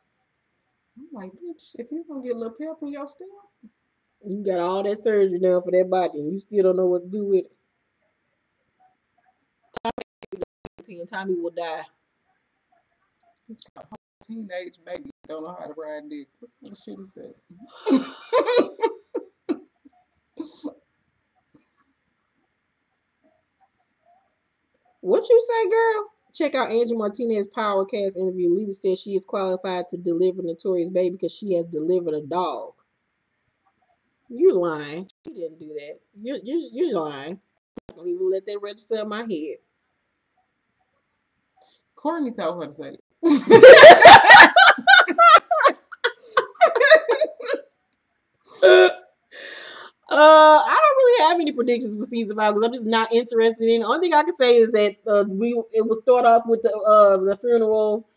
I'm like, bitch, if you gonna get a little pep in your step, you got all that surgery done for that body and you still don't know what to do with it. Tommy will die. Teenage baby don't know how to ride dick. What shit is that? What you say, girl? Check out Angie Martinez's Powercast interview. Lita says she is qualified to deliver Notorious Baby because she has delivered a dog. You're lying. She didn't do that. You're lying. I don't even let that register in my head. Courtney told her to say it. I don't really have any predictions for season 5 because I'm just not interested in it. The only thing I can say is that it will start off with the funeral.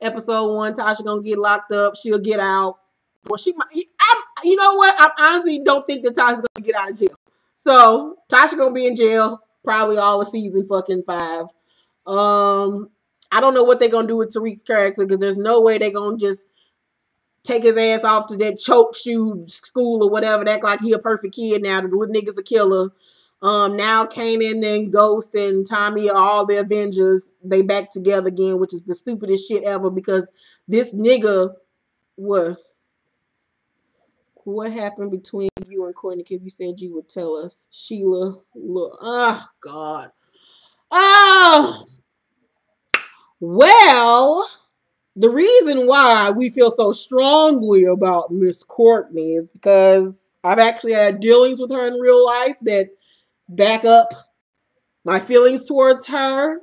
Episode 1, Tasha gonna get locked up. She'll get out. Well, you know what? I honestly don't think that Tasha's gonna get out of jail. So Tasha gonna be in jail probably all of season fucking 5. I don't know what they're gonna do with Tariq's character because there's no way they're gonna just take his ass off to that choke shoe school or whatever. Act like he a perfect kid now. The little nigga's a killer. Now Kanan and Ghost and Tommy are all the Avengers. They back together again, which is the stupidest shit ever because this nigga, what happened between you and Courtney? If you said you would tell us. Sheila, look, oh God. Oh, well, the reason why we feel so strongly about Miss Courtney is because I've actually had dealings with her in real life that back up my feelings towards her.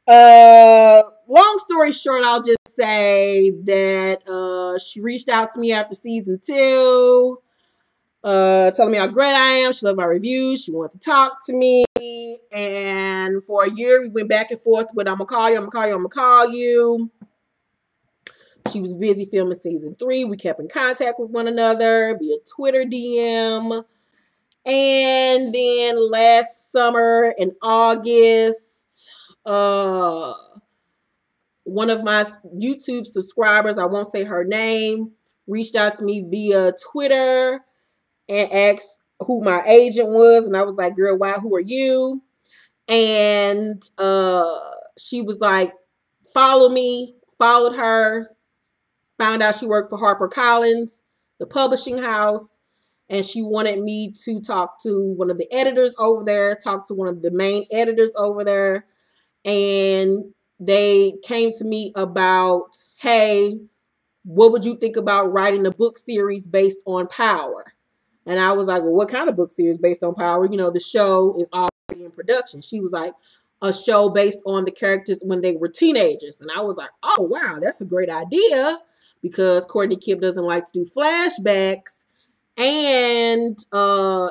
Long story short, I'll just say that she reached out to me after season 2, telling me how great I am. She loved my reviews. She wanted to talk to me. And for a year, we went back and forth with I'm gonna call you, I'm gonna call you, I'm gonna call you. She was busy filming season 3. We kept in contact with one another via Twitter DM. And then last summer in August, one of my YouTube subscribers, I won't say her name, reached out to me via Twitter and asked who my agent was. And I was like, girl, why? Who are you? And she was like, follow me. Followed her. Found out she worked for HarperCollins, the publishing house. And she wanted me to talk to one of the editors over there, talk to one of the main editors over there. And they came to me about, hey, what would you think about writing a book series based on Power? And I was like, well, what kind of book series based on Power? You know, the show is already in production. She was like, a show based on the characters when they were teenagers. And I was like, oh, wow, that's a great idea, because Courtney Kemp doesn't like to do flashbacks. And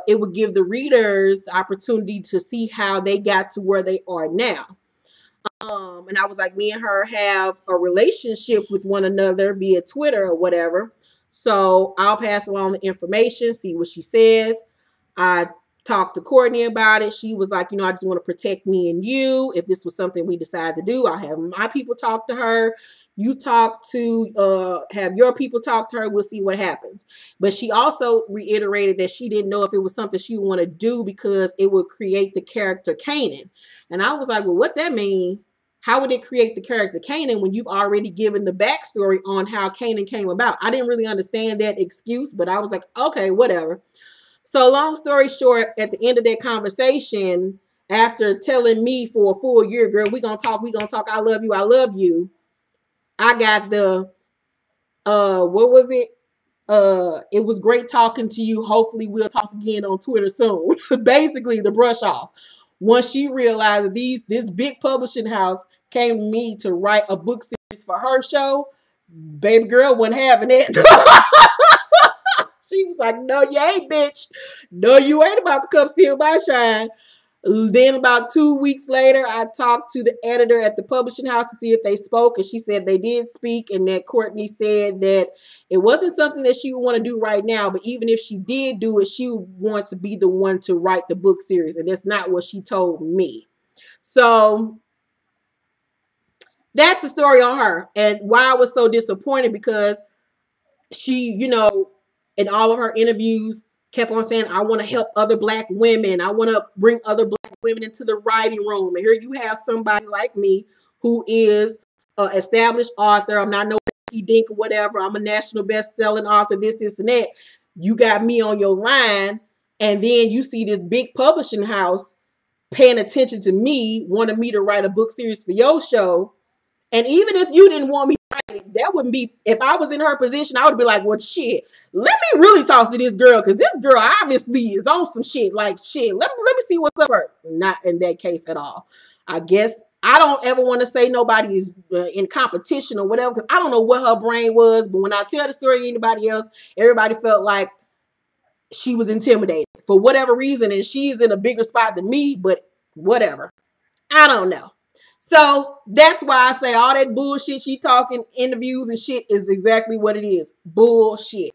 it would give the readers the opportunity to see how they got to where they are now. And I was like, me and her have a relationship with one another via Twitter or whatever. So I'll pass along the information, see what she says. I talked to Courtney about it. She was like, you know, I just want to protect me and you. If this was something we decide to do, I'll have my people talk to her. You have your people talk to her. We'll see what happens. But she also reiterated that she didn't know if it was something she would want to do because it would create the character Kanan. And I was like, well, what that mean? How would it create the character Kanan when you've already given the backstory on how Kanan came about? I didn't really understand that excuse, but I was like, okay, whatever. So long story short, at the end of that conversation, after telling me for a full year, girl, we gonna talk, I love you. I got the, what was it? It was great talking to you. Hopefully we'll talk again on Twitter soon. Basically the brush off. Once she realized that this big publishing house came to me to write a book series for her show, baby girl wasn't having it. She was like, no, you ain't, bitch. No, you ain't about to come steal my shine. Then about 2 weeks later, I talked to the editor at the publishing house to see if they spoke, and she said they did speak, and that Courtney said that it wasn't something that she would want to do right now, but even if she did do it, she would want to be the one to write the book series, and that's not what she told me. So that's the story on her, and why I was so disappointed, because she, you know, in all of her interviews, kept on saying, I want to help other Black women. I want to bring other Black women into the writing room. And here you have somebody like me who is an established author. I'm not no dink or whatever. I'm a national best-selling author, this, and that. You got me on your line, and then you see this big publishing house paying attention to me, wanting me to write a book series for your show. And even if you didn't want me to write it, that wouldn't be, if I was in her position, I would be like, well, shit, let me really talk to this girl, because this girl obviously is on some shit. Like, shit, let me see what's up with her. Not in that case at all. I guess I don't ever want to say nobody is in competition or whatever, because I don't know what her brain was. But when I tell the story to anybody else, everybody felt like she was intimidated for whatever reason. And she's in a bigger spot than me, but whatever. I don't know. So that's why I say all that bullshit she talking, interviews and shit, is exactly what it is. Bullshit.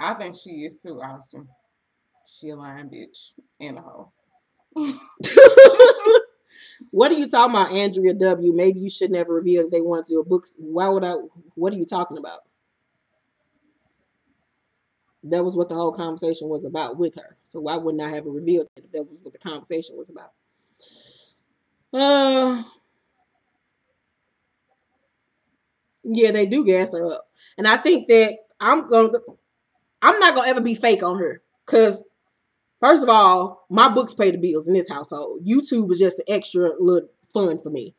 I think she is too, Austin. She a lying bitch and a hoe. What are you talking about, Andrea W? Maybe you should never reveal if they want to do a book. Why would I? What are you talking about? That was what the whole conversation was about with her. So why wouldn't I have revealed it if that was what the conversation was about? Yeah, they do gas her up. And I think that I'm not gonna ever be fake on her. Cause first of all, my books pay the bills in this household. YouTube is just an extra little fun for me.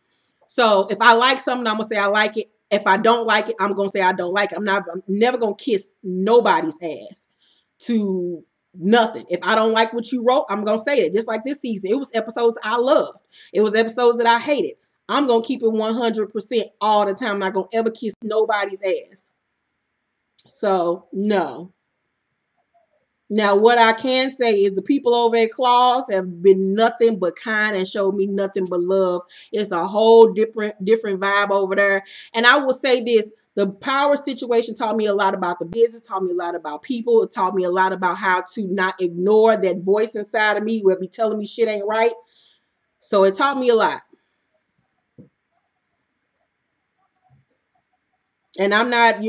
So if I like something, I'm gonna say I like it. If I don't like it, I'm gonna say I don't like it. I'm never gonna kiss nobody's ass to nothing. If I don't like what you wrote, I'm gonna say it. Just like this season, it was episodes I loved. It was episodes that I hated. I'm gonna keep it 100% all the time. I'm not gonna ever kiss nobody's ass. So no. Now, what I can say is the people over at Claws have been nothing but kind and showed me nothing but love. It's a whole different vibe over there. And I will say this, the Power situation taught me a lot about the business, taught me a lot about people. It taught me a lot about how to not ignore that voice inside of me where it be telling me shit ain't right. So it taught me a lot. And I'm not,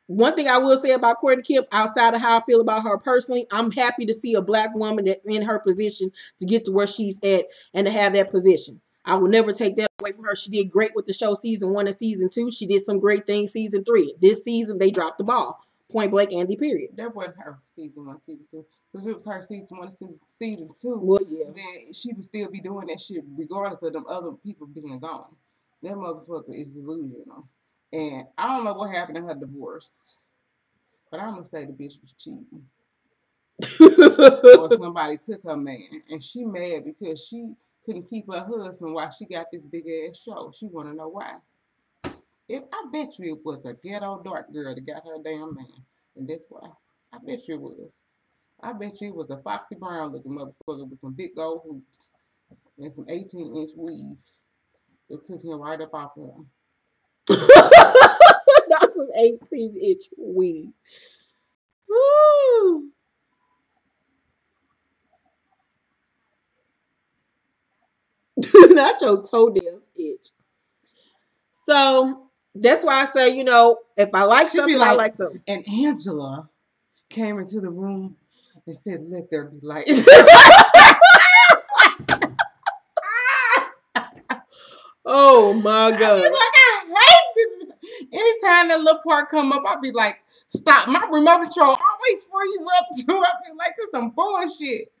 one thing I will say about Courtney Kemp, outside of how I feel about her personally, I'm happy to see a Black woman that's in her position to get to where she's at and to have that position. I will never take that away from her. She did great with the show season 1 and season 2. She did some great things season 3. This season, they dropped the ball. Point blank, Andy, period. That wasn't her season 1, season 2. Because if it was her season 1 and season 2, Well, yeah. then she would still be doing that shit regardless of them other people being gone. That motherfucker is delusional. And I don't know what happened in her divorce. But I'm going to say the bitch was cheating. Or somebody took her man. And she mad because she couldn't keep her husband while she got this big ass show. She want to know why. I bet you it was a ghetto dark girl that got her damn man. And that's why. I bet you it was. I bet you it was a Foxy Brown looking motherfucker with some big gold hoops and some 18-inch weaves that took him right up off of her. Not some 18-inch weave. Woo. Not your toenails itch. So that's why I say, you know, if I like something, I like something. And Angela came into the room and said, "Let there be light." Oh my God. I be like, I hate this. Anytime that little part come up, I'll be like, stop. My remote control always freeze up too. I be like, this is some bullshit.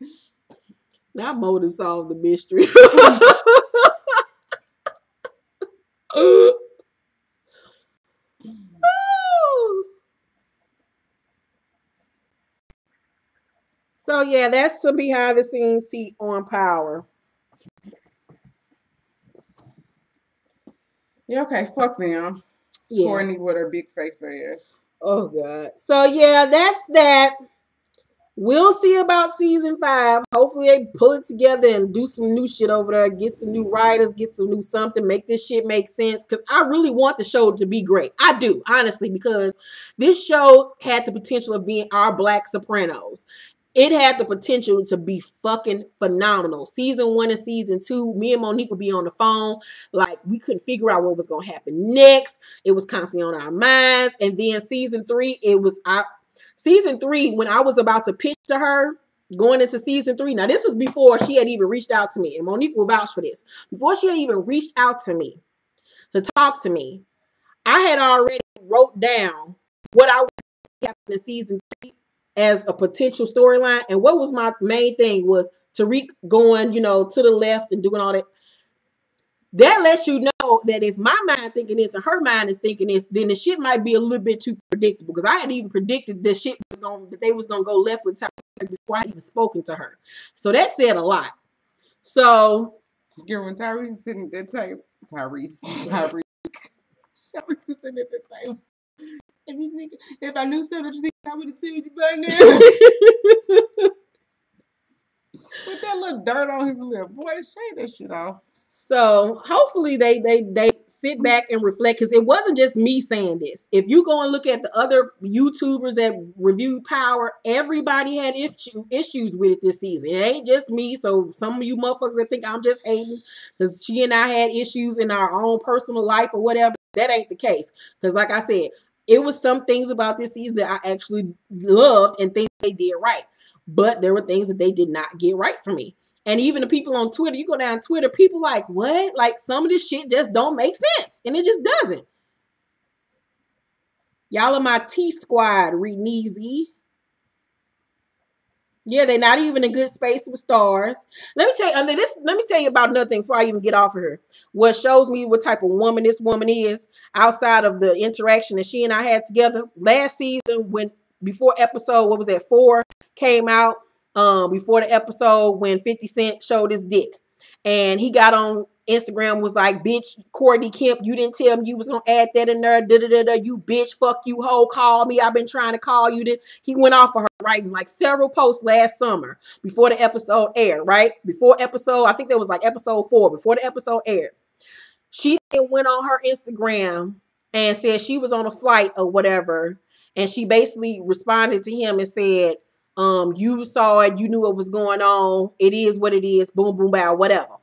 Not more to solve the mystery. So yeah, that's some behind the scenes tea on Power. Yeah, okay, fuck them. Yeah. Courtney with her big face ass. Oh God. So yeah, that's that. We'll see about season 5. Hopefully they pull it together and do some new shit over there. Get some new writers, get some new something, make this shit make sense. Because I really want the show to be great. I do, honestly, because this show had the potential of being our Black Sopranos. It had the potential to be fucking phenomenal. Season 1 and season 2, me and Monique would be on the phone. Like, we couldn't figure out what was going to happen next. It was constantly on our minds. And then season 3, Season 3, when I was about to pitch to her, going into season 3. Now, this was before she had even reached out to me. And Monique will vouch for this. Before she had even reached out to me to talk to me, I had already wrote down what I wanted to happen in season 3 as a potential storyline. And what was my main thing was Tariq going, to the left and doing all that. That lets you know that if my mind thinking this and her mind is thinking this, then the shit might be a little bit too predictable. Because I had even predicted that they was gonna go left with Tyrese before I had even spoken to her. So that said a lot. So yeah, when Tyrese is sitting at that table, Tyrese is sitting at the table. If I knew something, I would have told you by now. Put that little dirt on his lip, boy. Shave that shit off. So hopefully they sit back and reflect, because it wasn't just me saying this. If you go and look at the other YouTubers that reviewed Power, everybody had issues with it this season. It ain't just me. So some of you motherfuckers that think I'm just hating because she and I had issues in our own personal life or whatever, that ain't the case. Because like I said, it was some things about this season that I actually loved and things they did right. But there were things that they did not get right for me. And even the people on Twitter, you go down Twitter, people like, what? Like, some of this shit just don't make sense. And it just doesn't. Y'all are my T-Squad, Reneezy. Yeah, they're not even in good space with stars. Let me tell you about another thing before I even get off of her. What shows me what type of woman this woman is, outside of the interaction that she and I had together. Last season, before episode, 4 came out, before the episode when 50 Cent showed his dick. And he got on Instagram, was like, bitch, Courtney Kemp, you didn't tell me you was going to add that in there. You bitch, fuck you, hoe, call me. I've been trying to call you. He went off of her, writing like several posts last summer before the episode aired, right? I think there was like episode 4, before the episode aired. She then went on her Instagram and said she was on a flight or whatever. And she basically responded to him and said, you saw it, you knew what was going on. It is what it is. Boom, boom, bow, whatever.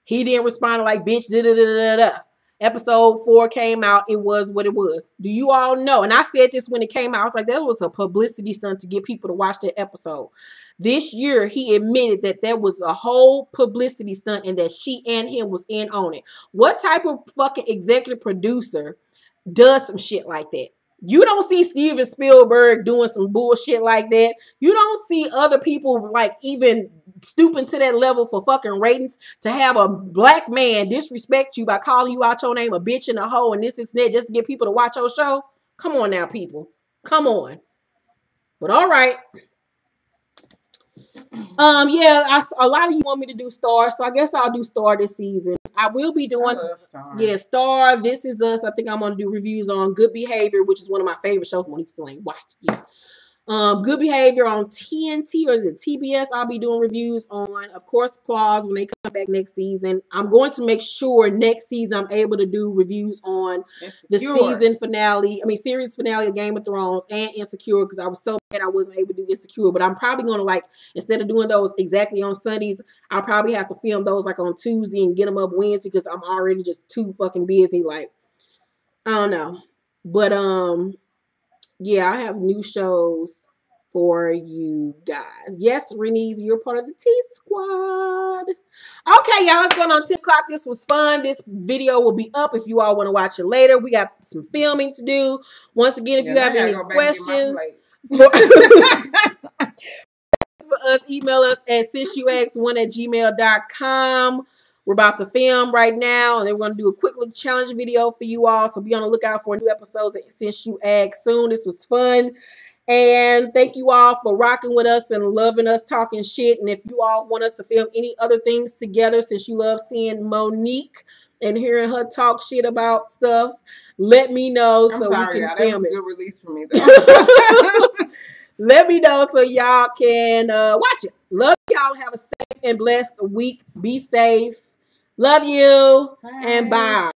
He didn't respond like, bitch, da-da-da-da-da. Episode 4 came out. It was what it was. Do you all know? And I said this when it came out. I was like, that was a publicity stunt to get people to watch that episode. This year, he admitted that there was a whole publicity stunt and that she and him was in on it. What type of fucking executive producer does some shit like that? You don't see Steven Spielberg doing some bullshit like that. You don't see other people like even stooping to that level for fucking ratings. To have a black man disrespect you by calling you out your name a bitch and a hoe and this and that just to get people to watch your show. Come on now, people. Come on. But all right. Yeah, a lot of you want me to do Star, so I guess I'll do Star this season. I will be doing Star. Yeah, Star, This Is Us. I think I'm gonna do reviews on Good Behavior, which is one of my favorite shows. Monique still ain't watched it yet. Good Behavior on TNT, or is it TBS? I'll be doing reviews on, of course, Claws when they come back next season. I'm going to make sure next season I'm able to do reviews on the season finale. Series finale of Game of Thrones and Insecure, because I was so bad I wasn't able to do Insecure. But I'm probably going to, instead of doing those exactly on Sundays, I'll probably have to film those on Tuesday and get them up Wednesday, because I'm already just too fucking busy. I don't know. But yeah, I have new shows for you guys. Yes, Renese, you're part of the T-Squad. Okay, y'all, it's going on 10 o'clock. This was fun. This video will be up if you all want to watch it later. We got some filming to do. Once again, if you have any questions for us, email us at sinceyoux1@gmail.com. We're about to film right now, and then we're going to do a quick little challenge video for you all. So be on the lookout for new episodes of Since You Ask soon. This was fun. And thank you all for rocking with us and loving us talking shit. And if you all want us to film any other things together, since you love seeing Monique and hearing her talk shit about stuff, let me know we can film it. That was a good release for me, though. Let me know so y'all can watch it. Love y'all. Have a safe and blessed week. Be safe. Love you. Bye. And bye.